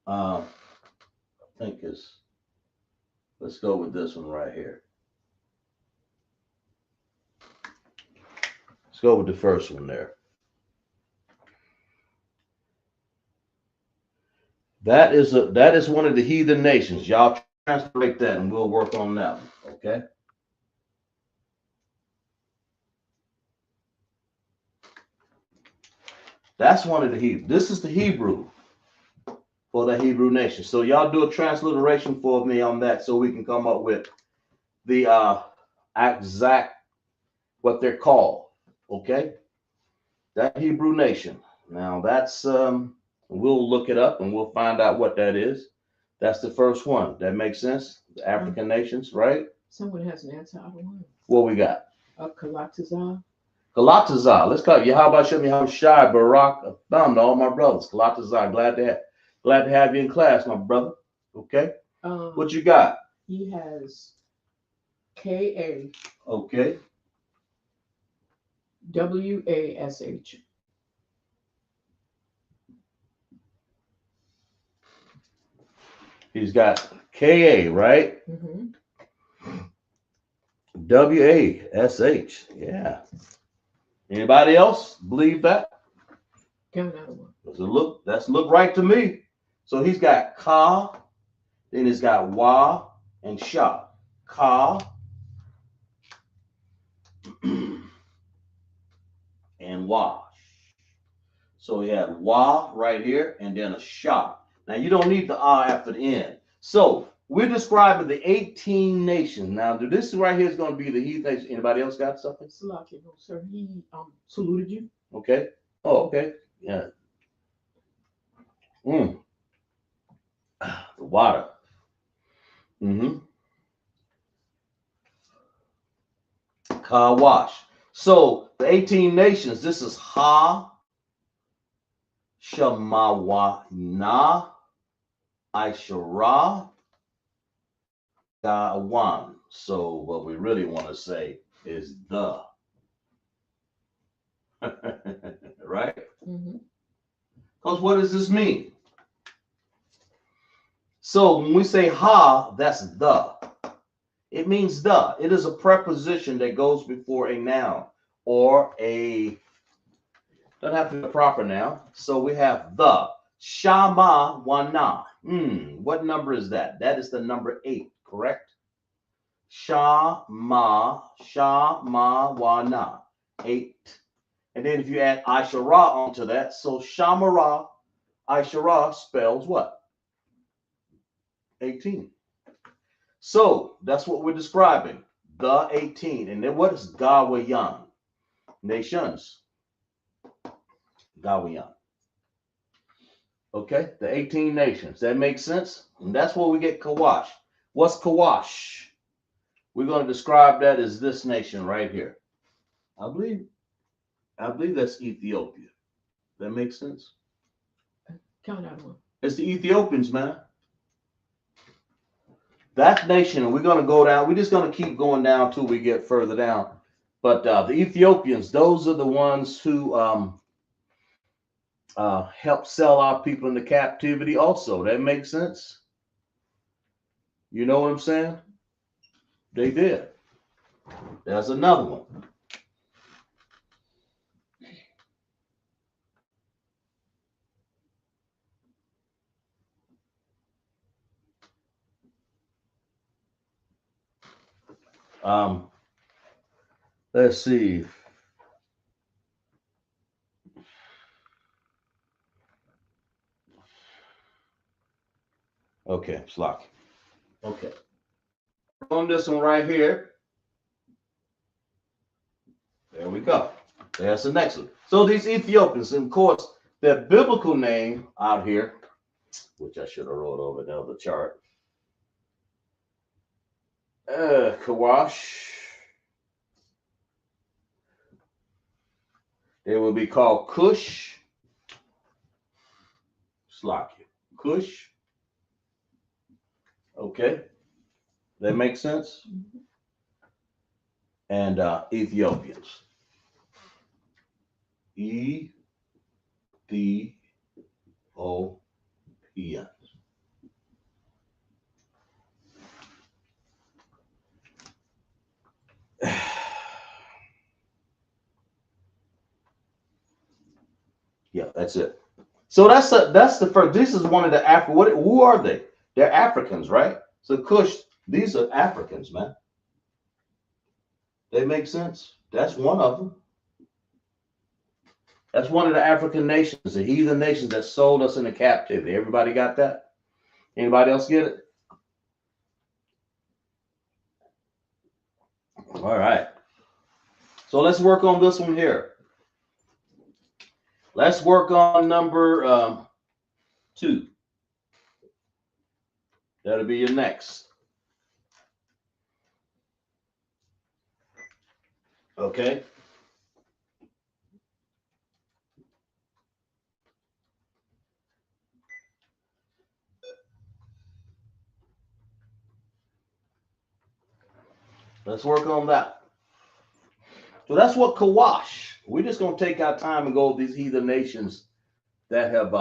S8: I think let's go with this one right here. Let's go with the first one there. That is one of the heathen nations. Y'all translate that and we'll work on that one, okay? That's one of the Hebrew. This is the Hebrew for the Hebrew nation. So y'all do a transliteration for me on that so we can come up with the exact what they're called, okay? That Hebrew nation. Now that's we'll look it up and we'll find out what that is. That's the first one. That makes sense? The African nations, right?
S9: Someone has an answer. I don't know.
S8: What we got?
S9: Kalatazar.
S8: Kalatazar. Let's go. Yahweh Shem Yahweh Shai Barak Atham to all my brothers. Kalatazar. Glad to have you in class, my brother. Okay. What you got?
S9: He has K-A.
S8: Okay.
S9: W-A-S-H.
S8: He's got K-A, right?
S9: Mm-hmm.
S8: W-A-S-H. Yeah. Anybody else believe that?
S9: Got another one.
S8: That's look right to me. So he's got Ka, then he's got Wa and Sha. Ka and Wa. So we have Wa right here and then a Sha. Now you don't need the after the end. So we're describing the 18 nations. Now this right here is going to be the heathen nation. Anybody else got something?
S9: Salaki, no, sir. He saluted you.
S8: Okay. Oh, okay. Yeah. The water. Kawash. So the 18 nations, this is Ha, Shamawana, Aishara, Gawan. So what we really want to say is the. Right? Because what does this mean? So when we say ha, that's the. It means the. It is a preposition that goes before a noun or a, doesn't have to be a proper noun. So we have the. Shama wana. What number is that? That is the number 8, correct? Shama wana. 8. And then if you add Aishara onto that, so Shamara, Aishara spells what? 18. So that's what we're describing. The 18. And then what is Gawayan? Nations. Gawayan. Okay, the 18 nations. That makes sense? And that's where we get Kawash. What's Kawash? We're going to describe that as this nation right here. I believe that's Ethiopia. That makes sense?
S9: Count out one.
S8: It's the Ethiopians, man. That nation, and we're going to go down. We're just going to keep going down till we get further down. But the Ethiopians, those are the ones who help sell our people into captivity also. That makes sense? You know what I'm saying? They did. There's another one. Let's see. Okay, Slock. Okay. On this one right here. There we go. There's the next one. So these Ethiopians, and of course, their biblical name out here, which I should have wrote over the other chart. Kawash. They will be called Cush. Slocky. Cush. Okay. That makes sense? And Ethiopians. Ethiopians. Yeah, that's it. So that's the first. This is one of the who are they? They're Africans, right? So Cush, these are Africans, man. They make sense. That's one of them. That's one of the African nations, the heathen nations that sold us into captivity. Everybody got that? Anybody else get it? All right. So let's work on this one here. Let's work on number 2. That'll be your next. Okay. Let's work on that. So that's what Kawash. We're just going to take our time and go over these heathen nations that have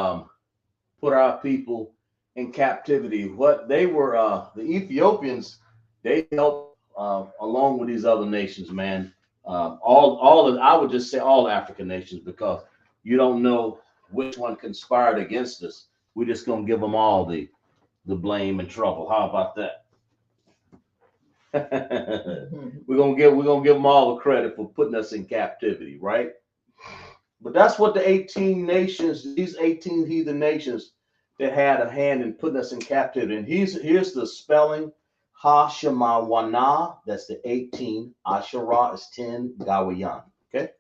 S8: put our people in captivity. What they were, the Ethiopians, they helped along with these other nations, man. I would just say all African nations, because you don't know which one conspired against us. We're just going to give them all the blame and trouble. How about that? We're gonna give them all the credit for putting us in captivity, right? But that's what the 18 nations, these 18 heathen nations that had a hand in putting us in captivity. And here's the spelling: Ha-Shema-Wana, that's the 18. Asherah is 10. Gawayan. Okay.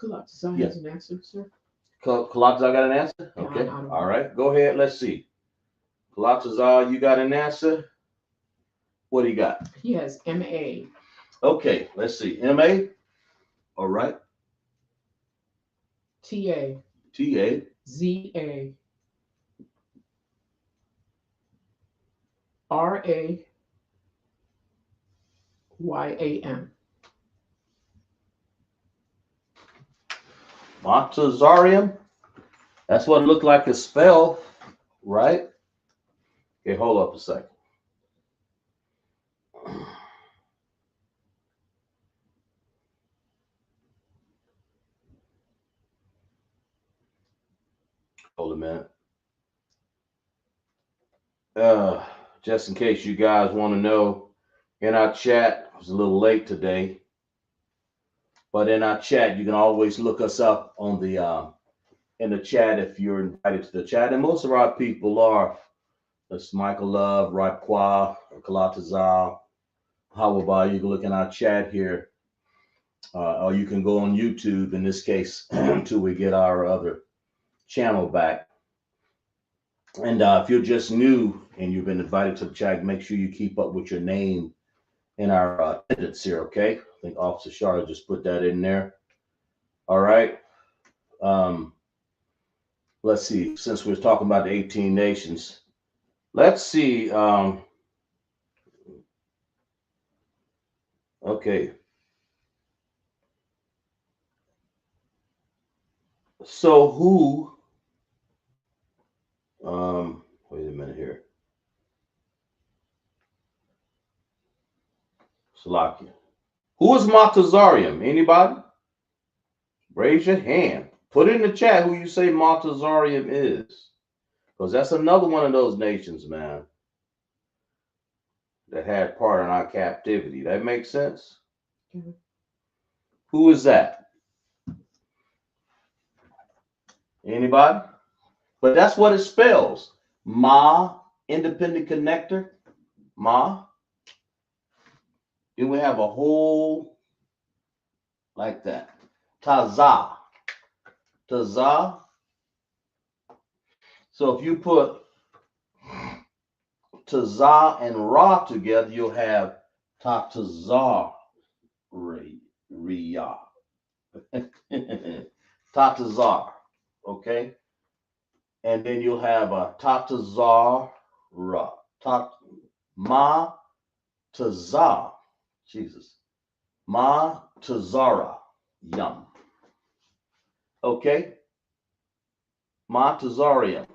S9: Kalakza has an answer, sir.
S8: Kalakza got an answer? Okay. All right. Go ahead. Let's see. Kalakza, you got an answer? What do you got?
S9: He has MA.
S8: Okay, let's see. MA. All right.
S9: TA.
S8: TA.
S9: ZA. RA. YAM.
S8: Montazarium. That's what it looked like it's spelled, right? Okay, hold up a second. Hold a minute. Just in case you guys want to know, in our chat, I was a little late today, but in our chat, you can always look us up on the in the chat if you're invited to the chat. And most of our people are That's Michael Love, Raquah, Kalatazal. How about you can look in our chat here, or you can go on YouTube in this case until we get our other channel back. And if you're just new and you've been invited to the chat, make sure you keep up with your name in our attendance here, okay? I think Officer Shara just put that in there. All right. Let's see, since we're talking about the 18 nations, let's see. Okay. So who, wait a minute here. Salakia. Who is Montazarium? Anybody? Raise your hand. Put in the chat who you say Montazarium is. Because that's another one of those nations, man, that had part in our captivity. That makes sense? Mm-hmm. Who is that? Anybody? But that's what it spells. Ma, independent connector. Ma. Then we have a whole like that. Tazah. Tazah. So if you put Tazah and Ra together, you'll have Tatazar Riyah. Tatazar. Okay? And then you'll have a Tatazar Ra. Ma Tazah. Jesus. Ma Tazara. Yum. Okay? Ma Tazarium.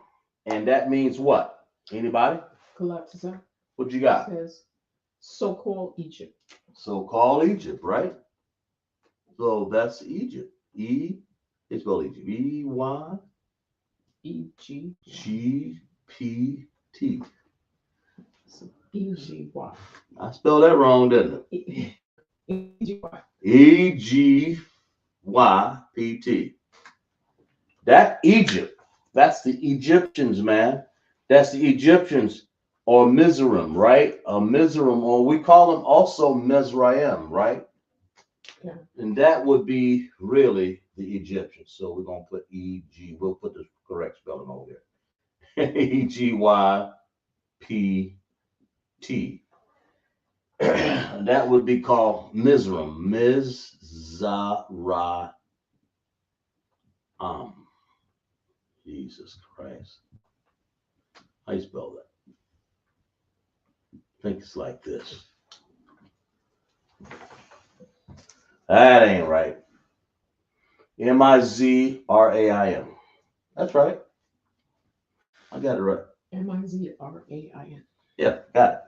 S8: And that means what? Anybody?
S9: Galactizer.
S8: What you got?
S9: It says so-called Egypt.
S8: So-called Egypt, right? So that's Egypt. It's called Egypt. E-Y.
S9: E-G.
S8: G-P-T.
S9: E-G-Y.
S8: I spelled that wrong, didn't it?
S9: E-G-Y.
S8: E-G-Y-P-T. That Egypt, that's the Egyptians, man. That's the Egyptians, or Mizraim, right? Mizraim, or we call them also Mizraim, right?
S9: Yeah.
S8: And that would be really the Egyptians. So we're going to put E-G. We'll put the correct spelling over there. E-G-Y-P-T. That would be called Mizraim. Mizra. Jesus Christ. How you spell that? I think it's like this. That ain't right. M-I-Z-R-A-I-M. That's right. I got it right.
S9: M-I-Z-R-A-I-N.
S8: Yeah, got it.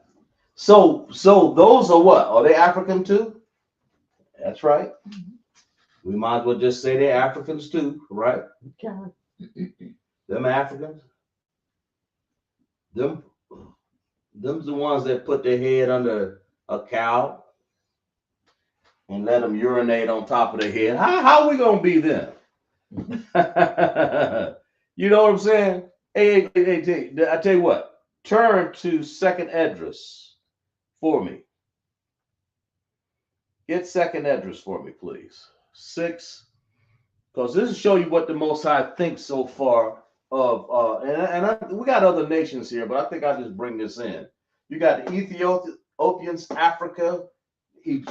S8: So those are what? Are they African too? That's right. Mm-hmm. We might as well just say they're Africans too, right?
S9: God.
S8: Them Africans. Them's the ones that put their head under a cow and let them urinate on top of their head. How are we gonna be them? You know what I'm saying? Hey, I tell you what. Turn to Second Esdras for me. Get Second Esdras for me, please. 6, because this will show you what the Most High thinks so far of. We got other nations here, but I think I'll just bring this in. You got the Ethiopians, Africa,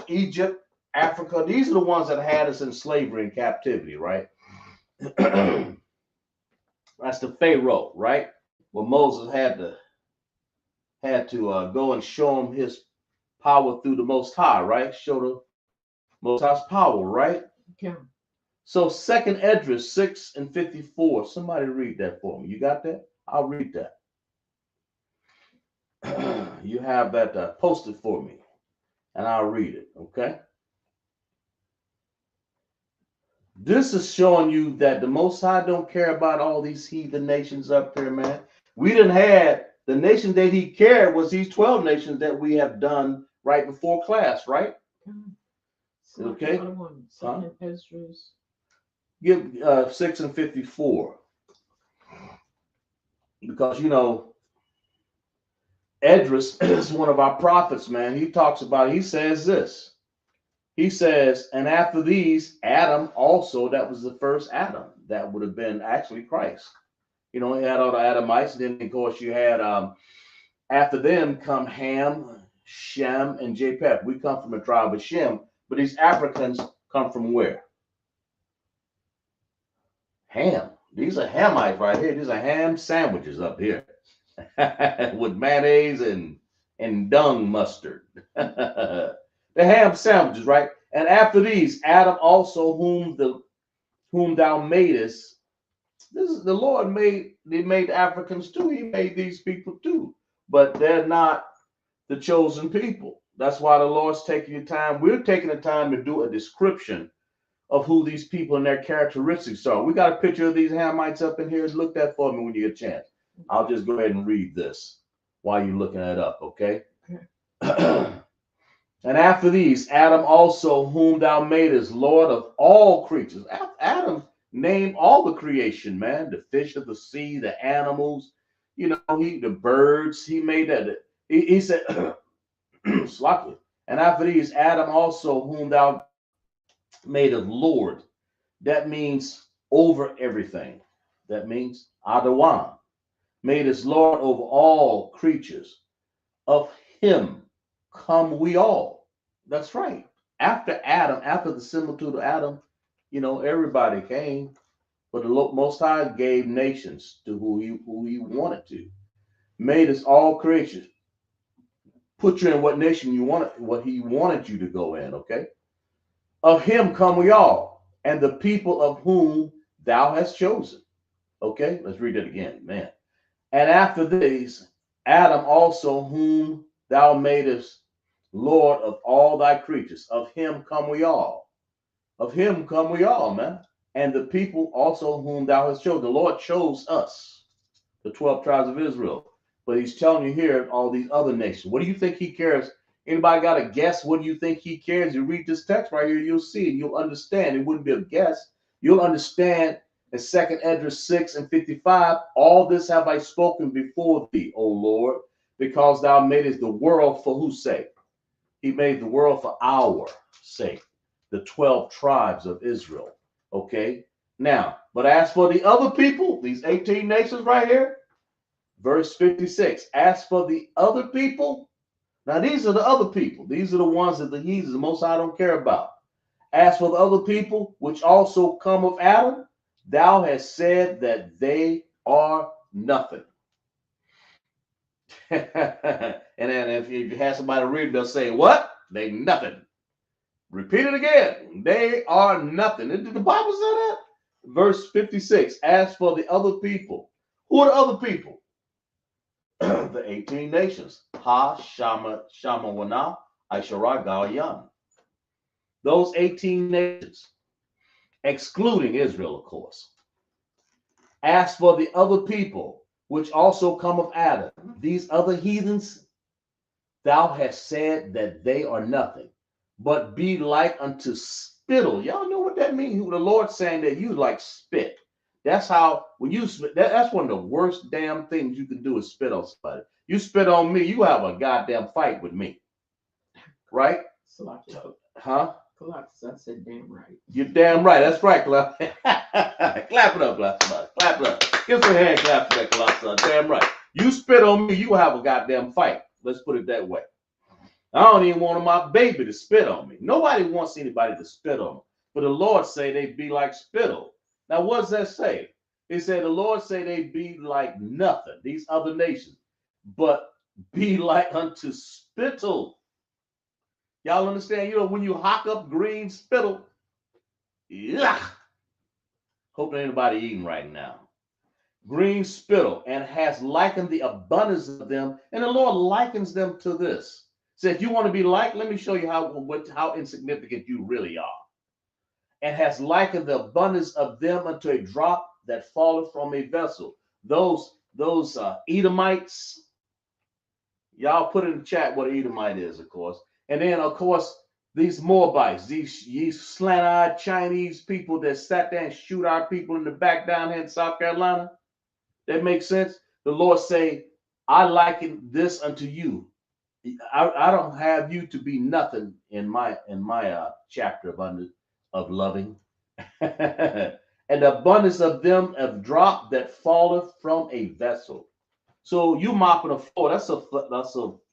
S8: Egypt, Africa. These are the ones that had us in slavery and captivity, right? That's the Pharaoh, right? Well, Moses had to go and show him his power through the Most High, right? Show the Most High's power, right?
S9: Yeah.
S8: So Second Esdras 6 and 54. Somebody read that for me. You got that? I'll read that. You have that posted for me, and I'll read it. Okay. This is showing you that the Most High don't care about all these heathen nations up there, man. We didn't have the nation that He cared was these 12 nations that we have done right before class, right? Okay.
S9: Second Esdras.
S8: Give 6 and 54, because Edris is one of our prophets, man. He talks about, he says this. He says, and after these, Adam also, that was the first Adam. That would have been actually Christ. You know, he had all the Adamites. Then, of course, you had, after them come Ham, Shem, and Japheth. We come from the tribe of Shem, but these Africans come from where? Ham. These are Hamites right here. These are ham sandwiches up here with mayonnaise and dung mustard. The ham sandwiches, right? And after these, Adam also, whom thou madest. This is the Lord made. They made Africans too. He made these people too, but they're not the chosen people. That's why the Lord's taking the time. We're taking the time to do a description of who these people and their characteristics are. We got a picture of these Hamites up in here. Look that for me when you get a chance. I'll just go ahead and read this while you're looking it up, okay? And after these, Adam also, whom thou madest, Lord of all creatures. Adam named all the creation, man. The fish of the sea, the animals, you know, the birds. He made that. He said, Slacky. And after these, Adam also, whom thou made of Lord. That means over everything. That means Adawan. Made us Lord over all creatures. Of him come we all. That's right. After Adam, after the similitude of Adam, you know, everybody came, but the Most High gave nations to who he wanted to. Made us all creatures. Put you in what nation you wanted, what he wanted you to go in, okay? Of him come we all, and the people of whom thou hast chosen. Okay, let's read it again, man. And after these, Adam also, whom thou madest Lord of all thy creatures. Of him come we all. Of him come we all, man. And the people also whom thou hast chosen. The Lord chose us, the 12 tribes of Israel. But he's telling you here all these other nations. What do you think he cares? Anybody got a guess? What do you think he cares? You read this text right here, you'll see it. You'll understand. It wouldn't be a guess. You'll understand in 2nd Esdras 6 and 55, all this have I spoken before thee, O Lord, because thou madest the world for whose sake? He made the world for our sake, the 12 tribes of Israel. Okay? Now, but as for the other people, these 18 nations right here, verse 56, as for the other people, now these are the other people. These are the ones that the heathens, the Most High, don't care about. As for the other people, which also come of Adam, thou hast said that they are nothing. And then if you have somebody read, they'll say, what? They nothing. Repeat it again. They are nothing. Did the Bible say that? Verse 56, as for the other people. Who are the other people? The 18 nations. Ha, Shama, Wana, Aishara, Galian. Those 18 nations, excluding Israel, of course. As for the other people, which also come of Adam, these other heathens, thou hast said that they are nothing, but be like unto spittle. Y'all know what that means? The Lord's saying that you like spit. That's how, when you spit, that's one of the worst damn things you can do is spit on somebody. You spit on me, you have a goddamn fight with me. Right? Huh?
S9: I said damn right.
S8: You're damn right. That's right, Clap. Clap it up, Clap. Clap it up. Give some hand clap for that, Clap. Damn right. You spit on me, you have a goddamn fight. Let's put it that way. I don't even want my baby to spit on me. Nobody wants anybody to spit on them. But the Lord say they be like spittle. Now, what does that say? It said the Lord say they be like nothing, these other nations, but be like unto spittle. Y'all understand? You know, when you hock up green spittle, yuck. Hope anybody eating right now. Green spittle, and has likened the abundance of them, and the Lord likens them to this. Said, if you want to be like, let me show you how insignificant you really are. And has likened the abundance of them unto a drop that falleth from a vessel. Those Edomites, y'all put in the chat what an Edomite is, of course. And then, of course, these Moabites, these slant-eyed Chinese people that sat there and shoot our people in the back down here in South Carolina. That makes sense. The Lord say, I liken this unto you. I don't have you to be nothing in my chapter of loving. And the abundance of them of drop that falleth from a vessel. So you mopping a floor, that's a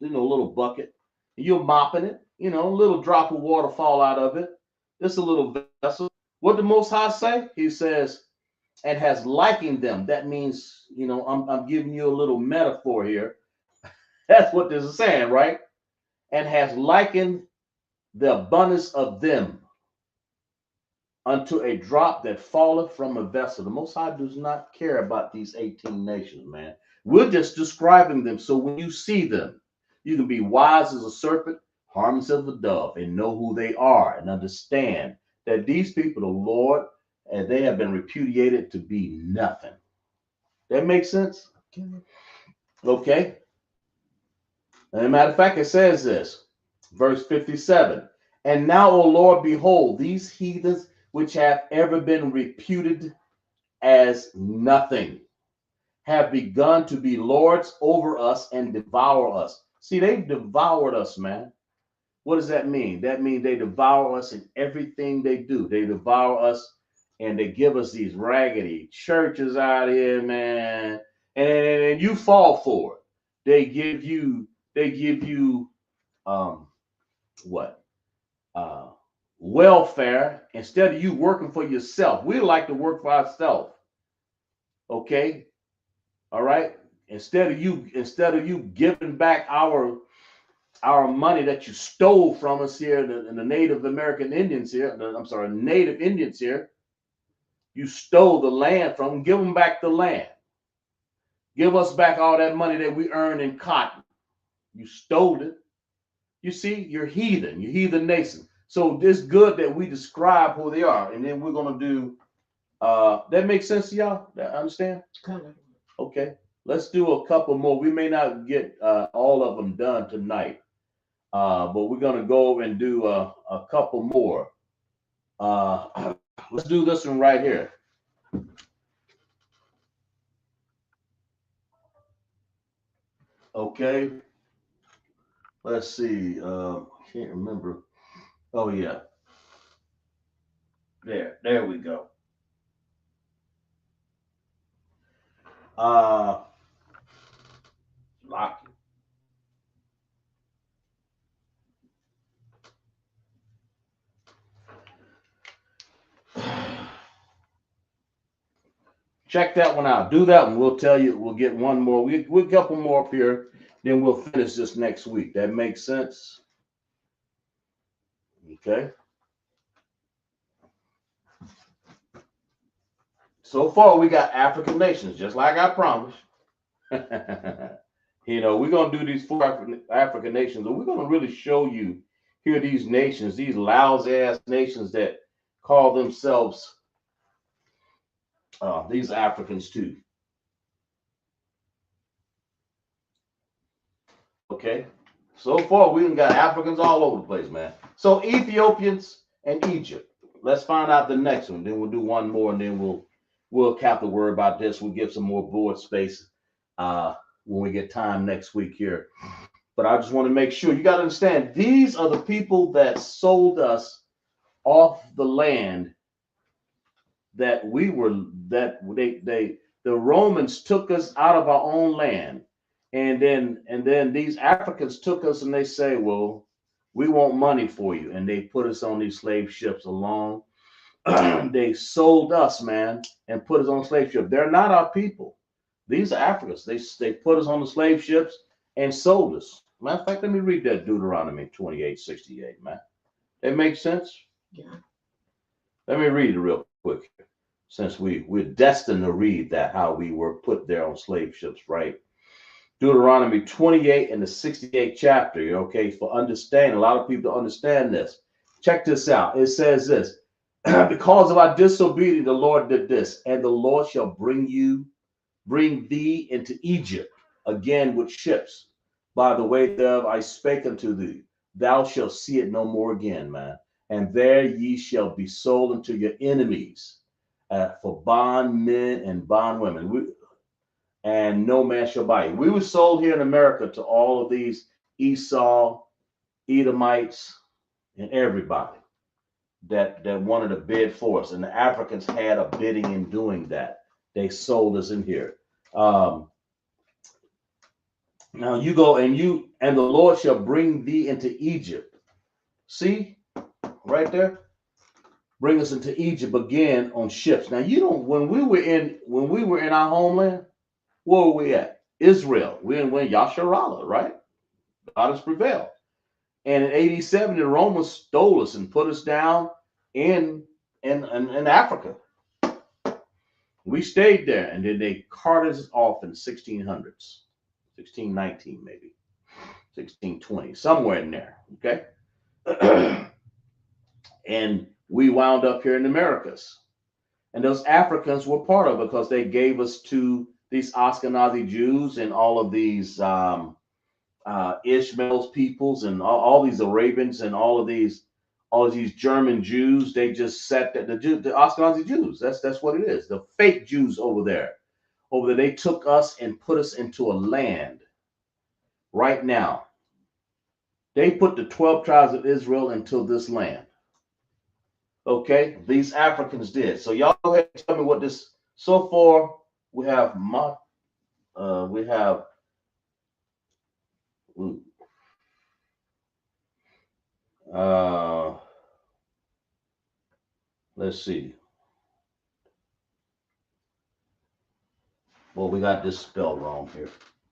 S8: little bucket. You're mopping it, a little drop of water fall out of it. It's a little vessel. What the Most High say? He says, and has likened them. That means, I'm giving you a little metaphor here. That's what this is saying, right? And has likened the abundance of them unto a drop that falleth from a vessel. The Most High does not care about these 18 nations, man. We're just describing them. So when you see them, you can be wise as a serpent, harmless as a dove, and know who they are and understand that these people, the Lord, and they have been repudiated to be nothing. That makes sense? Okay. As a matter of fact, it says this, verse 57. And now, O Lord, behold, these heathens which have ever been reputed as nothing have begun to be lords over us and devour us. See, they've devoured us, man. What does that mean? That means they devour us in everything they do. They devour us and they give us these raggedy churches out here, man. And you fall for it. They give you what? Welfare instead of you working for yourself. We like to work for ourselves. Okay? All right? Instead of you giving back our money that you stole from us here in the Native American Indians here, Native Indians here, you stole the land from them, give them back the land. Give us back all that money that we earned in cotton. You stole it. You see, you're heathen nation. So it's good that we describe who they are. And then we're going to do, that makes sense to y'all? Understand? Okay. Let's do a couple more. We may not get all of them done tonight. But we're going to go and do a couple more. Let's do this one right here. Okay. Let's see. Can't remember. Oh, yeah. There we go. Lock it. Check that one out. Do that one. We'll tell you. We'll get one more. We'll couple more up here. Then we'll finish this next week. That makes sense. Okay. So far, we got African nations, just like I promised. We're going to do these 4 African nations, and we're going to really show you here these nations, these lousy ass nations that call themselves these Africans too. Okay. So far, we've got Africans all over the place, man. So Ethiopians and Egypt. Let's find out the next one. Then we'll do one more, and then we'll cap the word about this. We'll give some more board space when we get time next week here. But I just want to make sure you got to understand, these are the people that sold us off the land that the Romans took us out of our own land. And then these Africans took us and they say, well, we want money for you. And they put us on these slave ships along. They sold us, man, and put us on slave ships. They're not our people. These are Africans. They put us on the slave ships and sold us. Matter of fact, let me read that Deuteronomy 28:68, man. That makes sense?
S9: Yeah.
S8: Let me read it real quick, since we're destined to read that, how we were put there on slave ships, right? Deuteronomy 28 and the 68th chapter, okay, for understanding. A lot of people don't understand this. Check this out. It says this, because of our disobedience, the Lord did this, and the Lord shall bring thee into Egypt again with ships. By the way thereof I spake unto thee, thou shalt see it no more again, man. And there ye shall be sold unto your enemies for bondmen and bondwomen. and no man shall buy you. We were sold here in America to all of these Esau, Edomites, and everybody that wanted to bid for us. And the Africans had a bidding in doing that. They sold us in here. Now you go and the Lord shall bring thee into Egypt. See, right there, bring us into Egypt again on ships. Now you don't. When we were in our homeland, where were we at? Israel. We're in Yasharallah, right? God has prevailed. And in 87, the Romans stole us and put us down in Africa. We stayed there, and then they carted us off in 1600s, 1619 maybe, 1620, somewhere in there. Okay. And we wound up here in the Americas. And those Africans were part of it because they gave us to these Ashkenazi Jews and all of these Ishmael's peoples and all these Arabians and all of these German Jews. They just sat there, the Ashkenazi Jews. That's what it is. The fake Jews over there. They took us and put us into a land. Right now, they put the 12 tribes of Israel into this land. Okay, these Africans did. So y'all go ahead and tell me what this. So far, we have let's see. Well, we got this spelled wrong here.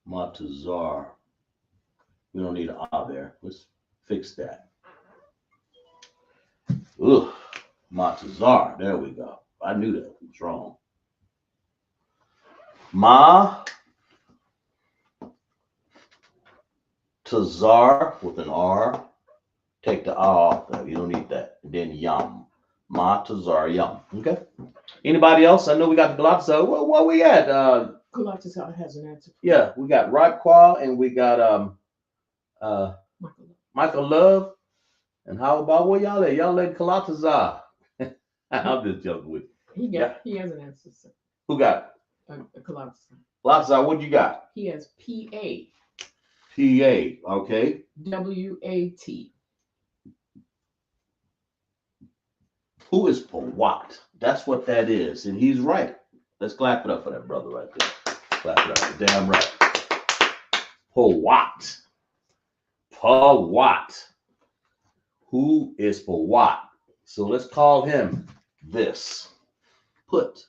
S8: Matazar. We don't need an A there. Let's fix that. Ugh. Matazar. There we go. I knew that was wrong. Tazar with an R. Take the R off there. You don't need that. And then Yam. Matazar Yam. Okay. Anybody else? I know we got the Galatasaray. Where we at?
S9: Galatasaray has an answer.
S8: Yeah, we got Rodqual and we got Michael Love. And how about where y'all at? Y'all at Galatasaray. I'm just joking with you.
S9: He has an answer, sir.
S8: Who got
S9: Galatasaray.
S8: Galatasaray, what you got?
S9: He has PA.
S8: PA, okay.
S9: WAT.
S8: Who is Pawat? That's what that is. And he's right. Let's clap it up for that brother right there. Clap it up. You're damn right. Pawat. Pawat. Who is Pawat? So let's call him this. Put.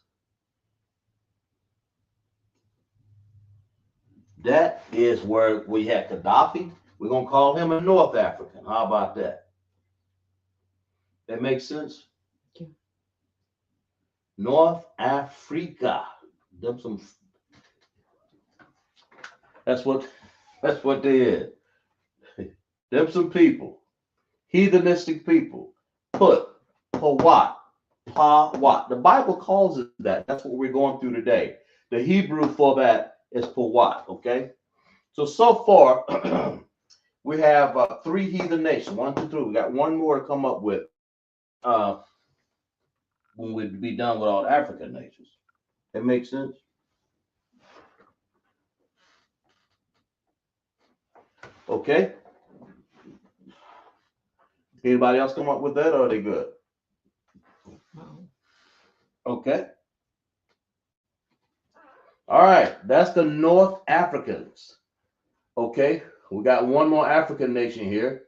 S8: That is where we had Gaddafi. We're going to call him a North African. How about that? That makes sense?
S9: Okay.
S8: North Africa. That's what they is. Them some people. Heathenistic people. Put. Pawat. Pawat. The Bible calls it that. That's what we're going through today. The Hebrew for that is Pawat, okay? So far, we have 3 heathen nations. 1, 2, 3. We got one more to come up with when we be done with all the African nations. That makes sense? Okay. Anybody else come up with that, or are they good? Okay. All right, that's the North Africans. Okay, we got one more African nation here.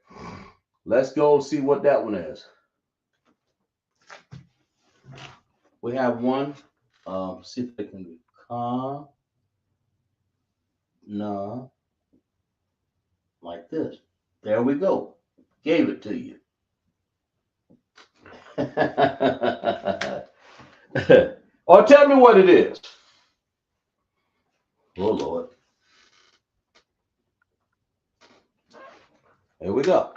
S8: Let's go see what that one is. We have one. See if they can be no, like this. There we go. Gave it to you. Or tell me what it is. Oh, Lord. Here we go.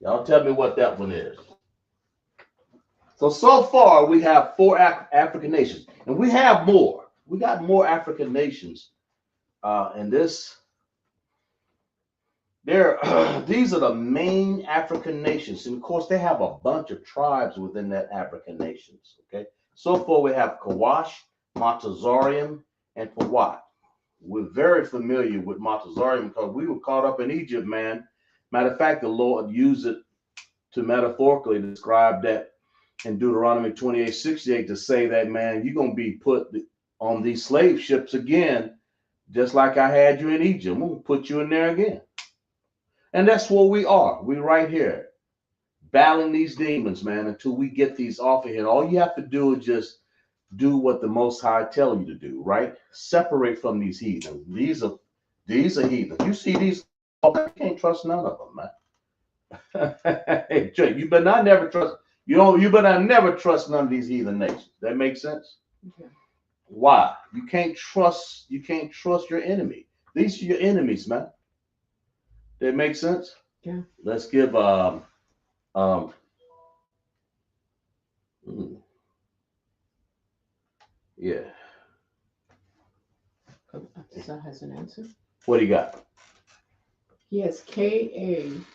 S8: Y'all tell me what that one is. So far, we have 4 African nations. And we have more. We got more African nations in this These are the main African nations. And of course, they have a bunch of tribes within that African nations. Okay. So far, we have Kawash, Montezorium, and Pawat. We're very familiar with Montezorium because we were caught up in Egypt, man. Matter of fact, the Lord used it to metaphorically describe that in Deuteronomy 28:68 to say that, man, you're going to be put on these slave ships again, just like I had you in Egypt. I'm going to put you in there again. And that's where we are. We're right here battling these demons, man, until we get these off of here. All you have to do is just do what the Most High tell you to do, right? Separate from these heathens. These are heathens. You see these, you can't trust none of them, man. Hey, you better not never trust. You better never trust none of these heathen nations. That makes sense?
S9: Okay.
S8: Why? You can't trust your enemy. These are your enemies, man. That makes sense?
S9: Yeah.
S8: Let's give yeah.
S9: That has an answer.
S8: What do you got?
S9: He has Kanain.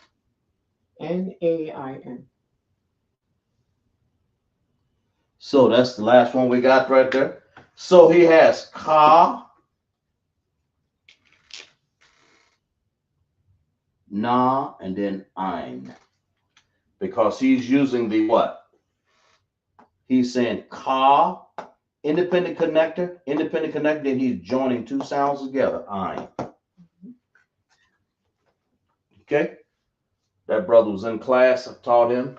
S8: So that's the last one we got right there. So he has Ka, Na, and then Ein. Because he's using the what? He's saying Ka, independent connector, and he's joining two sounds together, Ein. Okay? That brother was in class. I taught him.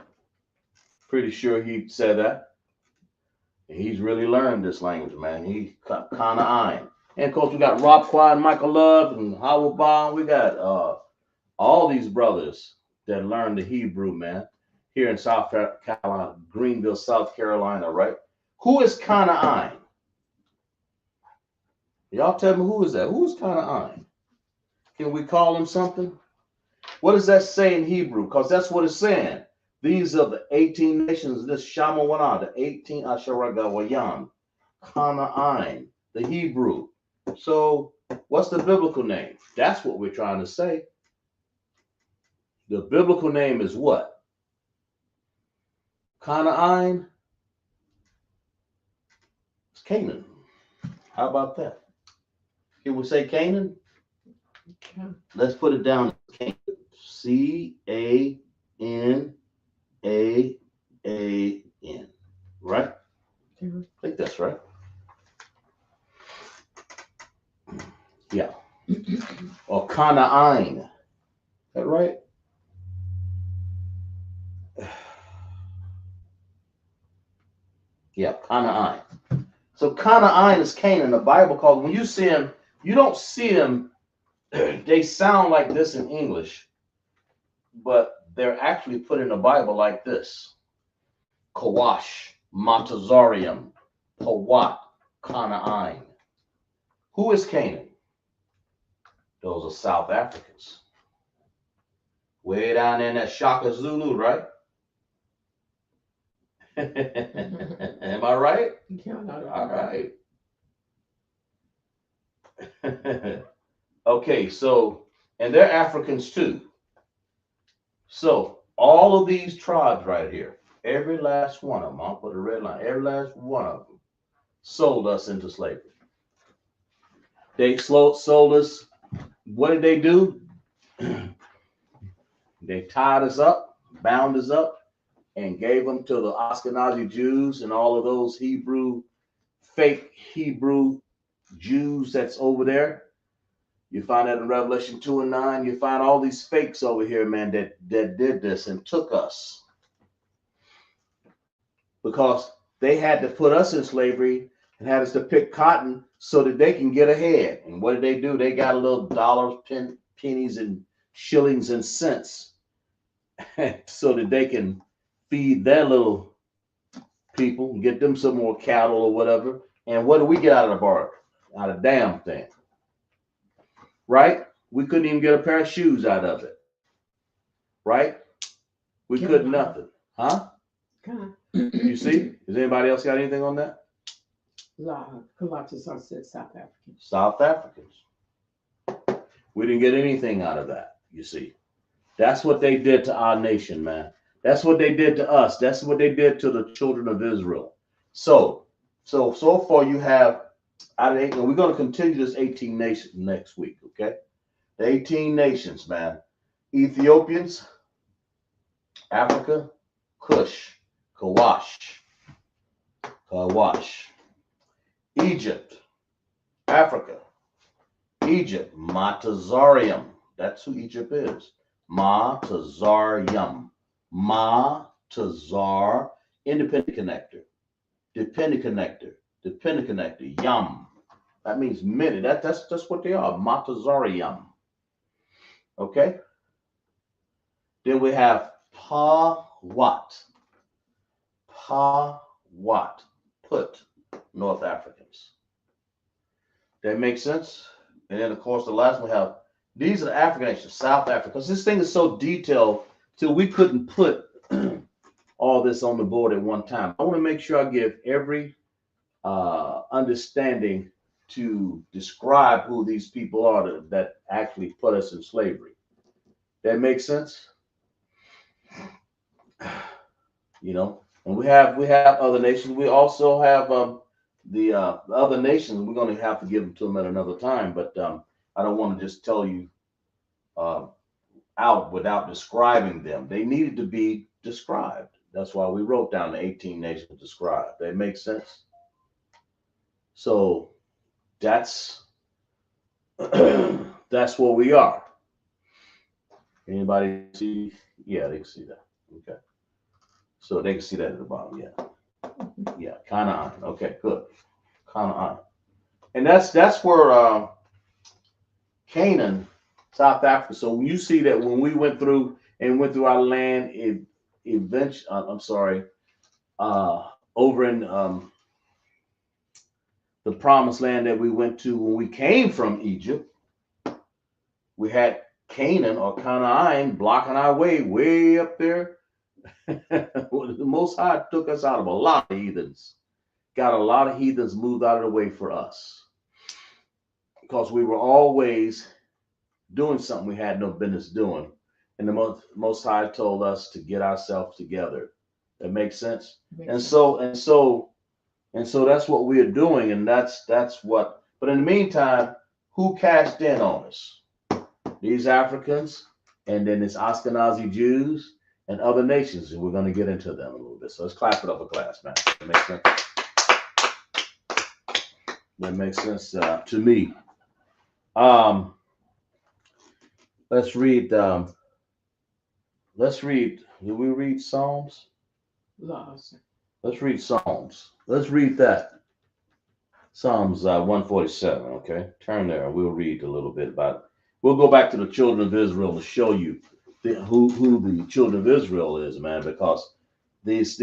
S8: Pretty sure he said that. And he's really learned this language, man. He kind of Ein. And of course, we got Rob Quad, Michael Love, and Howard Bond. We got all these brothers that learned the Hebrew, man, here in South Carolina, Greenville, South Carolina, right? Who is Canaan? Y'all tell me, who is that? Who is Canaan? Can we call him something? What does that say in Hebrew? Because that's what it's saying. These are the 18 nations, this Shamawana, the 18 Asharagawayan, Canaan, the Hebrew. So what's the biblical name? That's what we're trying to say. The biblical name is what? Canaan? It's Canaan. How about that? Can we say Canaan?
S9: Okay.
S8: Let's put it down. Canaan. Canaan. Right?
S9: Yeah.
S8: I think that's right. Yeah. Or Canaan. Is that right? Yeah, Canaan. So Canaan is Canaan. The Bible calls, when you see them, you don't see them, they sound like this in English, but they're actually put in the Bible like this. Kawash, Montezorium, Pawat, Canaan. Who is Canaan? Those are South Africans. Way down in that Shaka Zulu, right? Am I right?
S9: Yeah,
S8: All right. Okay, so, and they're Africans too. So all of these tribes right here, every last one of them, I'll put a red line, every last one of them sold us into slavery. They sold us. What did they do? They tied us up, bound us up, and gave them to the Ashkenazi Jews and all of those fake Hebrew Jews that's over there. You find that in Revelation 2:9. You find all these fakes over here, man, that did this and took us. Because they had to put us in slavery and had us to pick cotton so that they can get ahead. And what did they do? They got a little dollars, pennies, and shillings and cents so that they can feed their little people and get them some more cattle or whatever. And what do we get out of the bargain? Not a damn thing. Right? We couldn't even get a pair of shoes out of it. Right? We couldn't nothing. Huh? You see? Does anybody else got anything on that?
S9: Pilates said South Africans.
S8: South Africans. We didn't get anything out of that. You see, that's what they did to our nation, man. That's what they did to us. That's what they did to the children of Israel. So far you have out of 8, and we're going to continue this 18 nations next week, okay? The 18 nations, man. Ethiopians, Africa, Cush, Kawash, Egypt, Africa, Egypt, Matazarium. That's who Egypt is. Matazarium. Matazar, independent connector, dependent connector, yum. That means many. That's what they are. Matazarium. Okay. Then we have Pawat. Put, North Africans. That makes sense? And then, of course, the last one we have, these are the African nations, South Africa. Because this thing is so detailed till we couldn't put all this on the board at one time. I want to make sure I give every understanding to describe who these people are that actually put us in slavery. That makes sense? You know, and we have other nations. We also have the other nations. We're going to have to give them to them at another time, but I don't want to just tell you out without describing them. They needed to be described. That's why we wrote down the 18 nations described. That makes sense? So that's that's where we are. Anybody see? Yeah, they can see that. Okay. So they can see that at the bottom. Yeah, Canaan. Okay, good. Canaan. And that's where Canaan, South Africa. So when you see that when we went through our land, over in the promised land that we went to when we came from Egypt, we had Canaan or Canaan blocking our way up there. The Most High took us out of a lot of heathens, got a lot of heathens moved out of the way for us because we were always doing something we had no business doing. And the Most High told us to get ourselves together. That makes sense? And so that's what we're doing, and that's what. But in the meantime, who cashed in on us? These Africans, and then it's Ashkenazi Jews and other nations, and we're going to get into them a little bit. So let's clap it up for class, man. That makes sense. That makes sense to me. Let's read. Did we read Psalms? Let's read Psalms. Let's read that. Psalms 147. Okay, turn there. We'll read a little bit about it. We'll go back to the children of Israel to show you who the children of Israel is, man, because these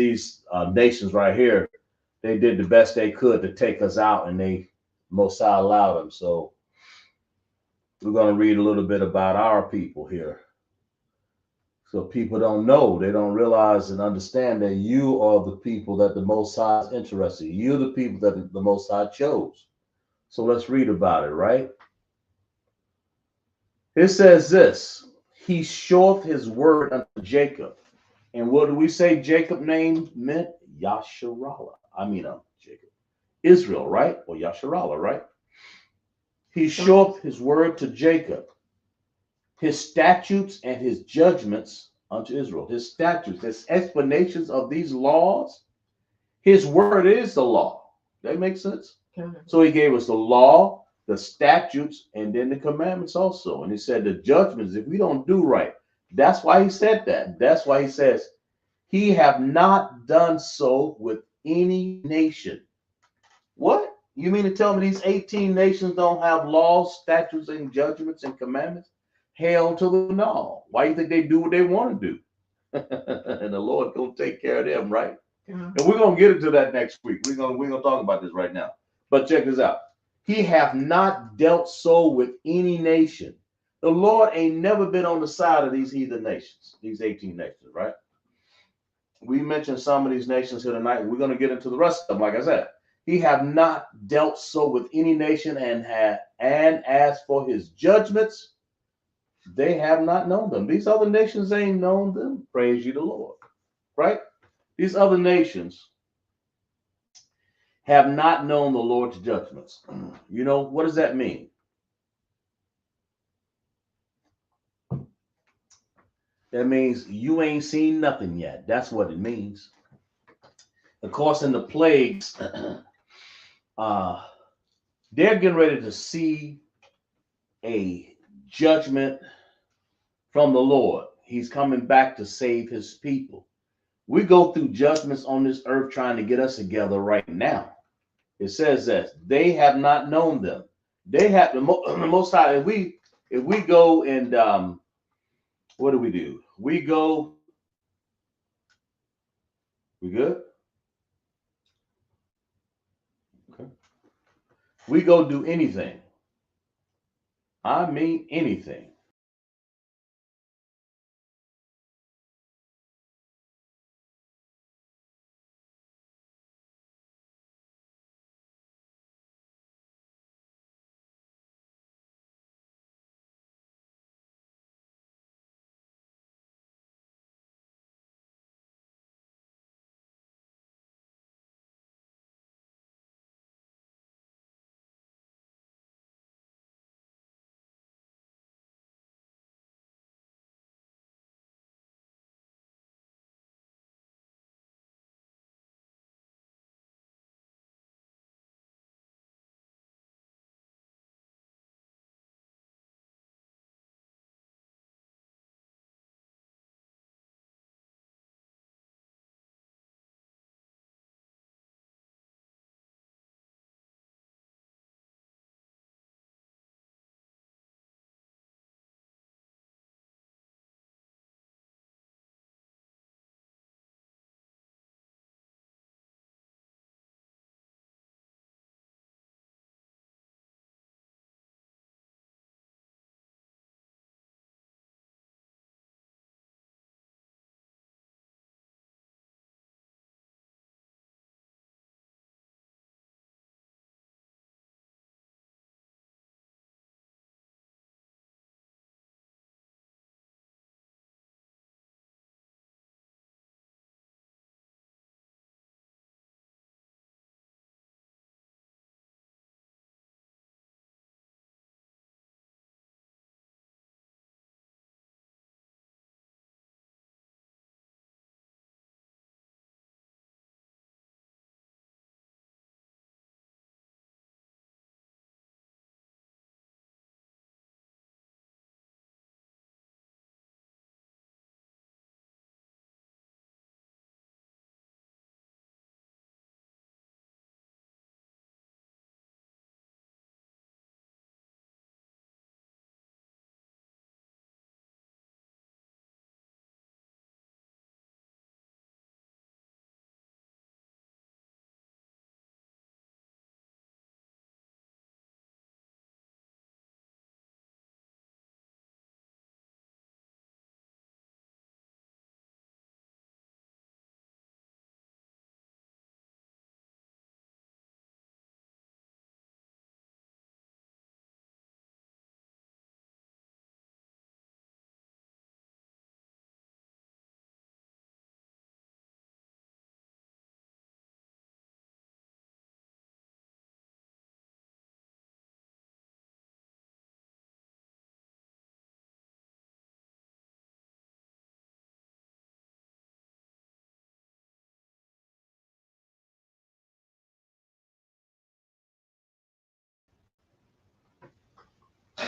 S8: nations right here, they did the best they could to take us out, and they Most High allowed them. So we're going to read a little bit about our people here. So people don't know, they don't realize and understand that you are the people that the Most High is interested in. You're the people that the Most High chose. So let's read about it, right? It says this: He showeth his word unto Jacob. And what do we say Jacob name meant? Yasharallah. Jacob. Israel, right? Or Yasharallah, right? He showeth his word to Jacob, his statutes and his judgments unto Israel. His statutes, his explanations of these laws. His word is the law. That makes sense? So he gave us the law, the statutes, and then the commandments also. And he said the judgments, if we don't do right. That's why he said that. That's why he says, he have not done so with any nation. What? You mean to tell me these 18 nations don't have laws, statutes, and judgments and commandments? Hell to the no. Why do you think they do what they want to do? And the Lord gonna take care of them, right? And we're gonna get into that next week. We're gonna talk about this right now. But check this out. He have not dealt so with any nation. The Lord ain't never been on the side of these heathen nations, these 18 nations, right? We mentioned some of these nations here tonight, and we're gonna get into the rest of them, like I said. He have not dealt so with any nation, and as for his judgments, They have not known them. These other nations ain't known them. Praise you, the Lord. Right? These other nations have not known the Lord's judgments. You know, what does that mean? That means you ain't seen nothing yet. That's what it means. Of course, in the plagues, they're getting ready to see a judgment from the Lord. He's coming back to save his people. We go through judgments on this earth trying to get us together right now. It says that they have not known them. They have the Most High. If we go and what do? We go. We good? Okay. We go do anything. I mean anything.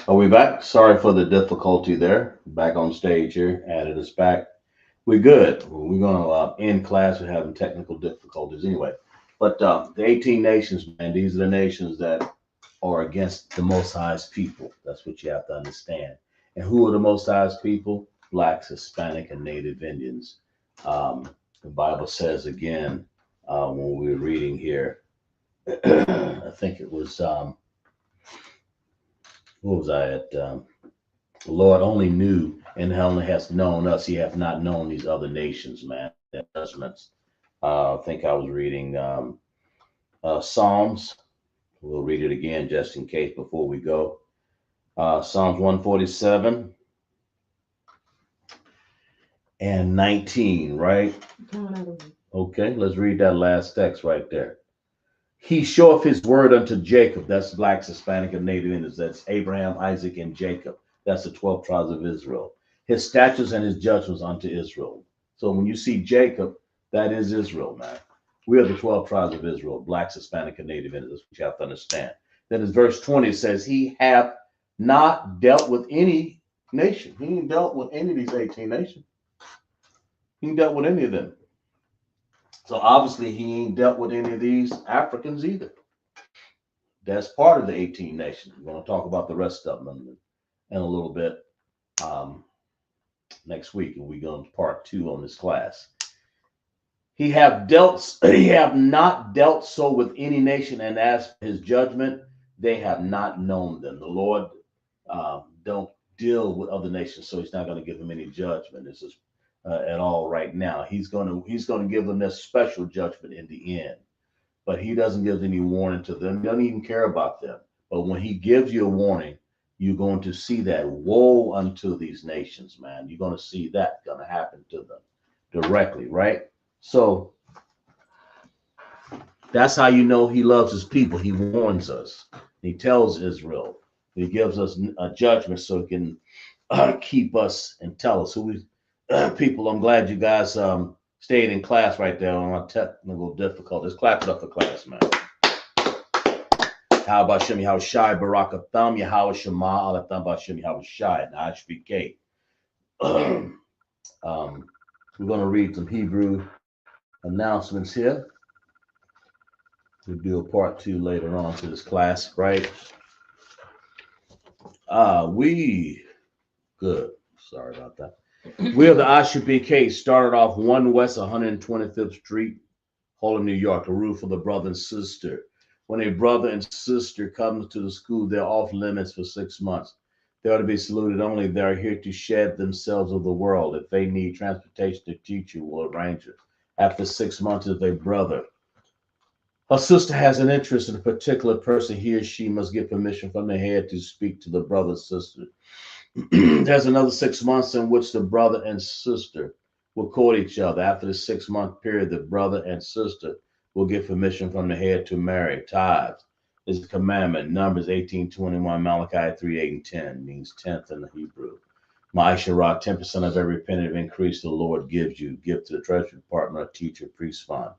S8: Are we back? Sorry for the difficulty there. Back on stage here. Added us back. We're good. We're going to end class. We're having technical difficulties anyway. But the 18 nations, man, these are the nations that are against the Most High's people. That's what you have to understand. And who are the Most High's people? Blacks, Hispanic, and Native Indians. The Bible says again, when we were reading here, I think it was, what was I at? The Lord only knew and only has known us. He hath not known these other nations, man. Their judgments. I think I was reading Psalms. We'll read it again just in case before we go. Psalms 147. and 19, right? Okay, let's read that last text right there. He showeth his word unto Jacob. That's blacks, Hispanic, and Native Indians. That's Abraham, Isaac, and Jacob. That's the 12 tribes of Israel. His statutes and his judgments unto Israel. So when you see Jacob, that is Israel, man. We are the 12 tribes of Israel, blacks, Hispanic, and Native Indians, which you have to understand. Then in verse 20, it says, he hath not dealt with any nation. He ain't dealt with any of these 18 nations. He ain't dealt with any of them. So obviously he ain't dealt with any of these Africans either. That's part of the 18 nations. We're going to talk about the rest of them in a little bit next week, and we're going to part 2 on this class. He have not dealt so with any nation, and as for his judgment, they have not known them. The Lord don't deal with other nations, so he's not going to give them any judgment. This is at all right now. He's going to give them this special judgment in the end, but he doesn't give any warning to them. He doesn't even care about them. But when he gives you a warning, you're going to see that woe unto these nations, man. You're going to see that going to happen to them directly, right? So that's how you know he loves his people. He warns us. He tells Israel. He gives us a judgment so he can keep us and tell us who we people. I'm glad you guys stayed in class right there on our technical difficulties. Clap it up for class, man. How about Shem Yahushai Barakatham Yahweh Shema Alatham Bashem Yahushai and ISUPK. We're going to read some Hebrew announcements here. We'll do a part 2 later on to this class, right? Good. Sorry about that. We are the ISUPK. Started off 1 West 125th Street, Harlem, New York. A rule for the brother and sister. When a brother and sister comes to the school, they're off limits for 6 months. They are to be saluted only. They are here to shed themselves of the world. If they need transportation, the teacher will arrange it. After 6 months, if a brother or sister has an interest in a particular person, he or she must get permission from the head to speak to the brother or sister. There's another 6 months in which the brother and sister will court each other. After the 6 month period, the brother and sister will get permission from the head to marry. Tithes is a commandment. Numbers 18:21, Malachi 3:8 and 10 means 10th in the Hebrew. Ma'asherah, 10% of every penny of increase the Lord gives you. Give to the treasury department, a teacher, priest fund.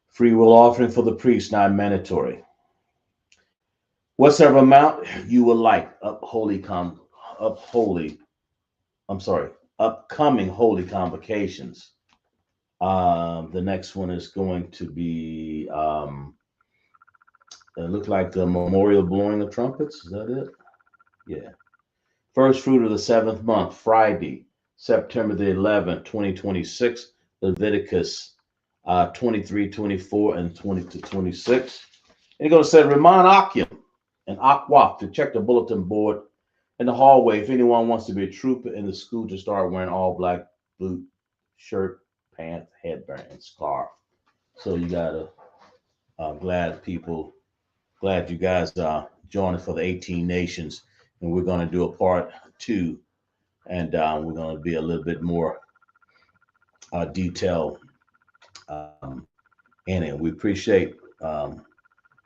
S8: Free will offering for the priest, not mandatory. Whatsoever amount you would like, upcoming holy convocations. The next one is going to be, it looked like the memorial blowing of trumpets. Is that it? Yeah. First fruit of the 7th month, Friday, September the 11th, 2026, Leviticus 23:24 and 20-26. And it goes to say, remind Akim and Akwaf to check the bulletin board in the hallway if anyone wants to be a trooper in the school to start wearing all black boot, shirt, pants, headband, and scarf. So you gotta glad you guys joined us for the 18 nations, and we're gonna do a part 2, and we're gonna be a little bit more detailed in it. We appreciate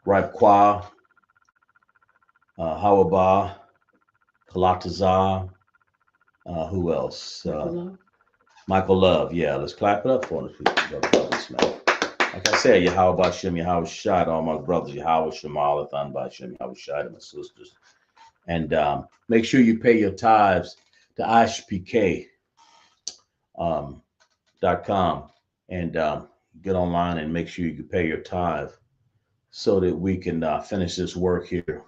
S8: Ripe Kwa, Hawaba, Kalatazar, who else? Michael Love. Yeah, let's clap it up for the brothers, man. Like I said, Yahweh Bashem, Yahweh Shai, all my brothers, Yahweh Shema, Lathan Bashem, Yahweh Shai, my sisters. And make sure you pay your tithes to ISUPK.com and get online and make sure you can pay your tithe so that we can finish this work here.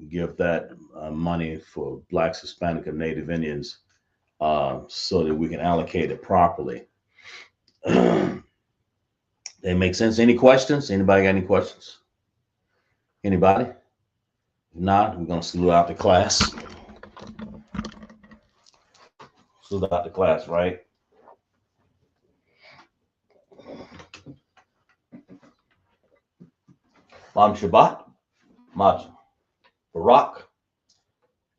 S8: Give that money for Blacks, Hispanic, and Native Indians so that we can allocate it properly. They make sense? Any questions? Anybody got any questions? Anybody? If not, we're going to salute out the class. Salute out the class, right? Mam Shabbat, Maj Barak,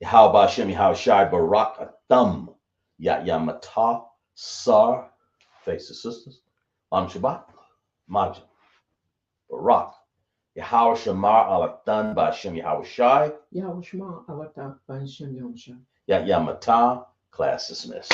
S8: Yahweh Bashem, Yahweh Shai Barak Atham, Yamata, Sar, face the sisters. Am Shabbat, Majid. Barak. Yahweh Shamar Alatan Bashem Yahweh Shai.
S9: Yahweh Shema Alatah Ban Shem Yom Shai.
S8: Yamata, class dismissed.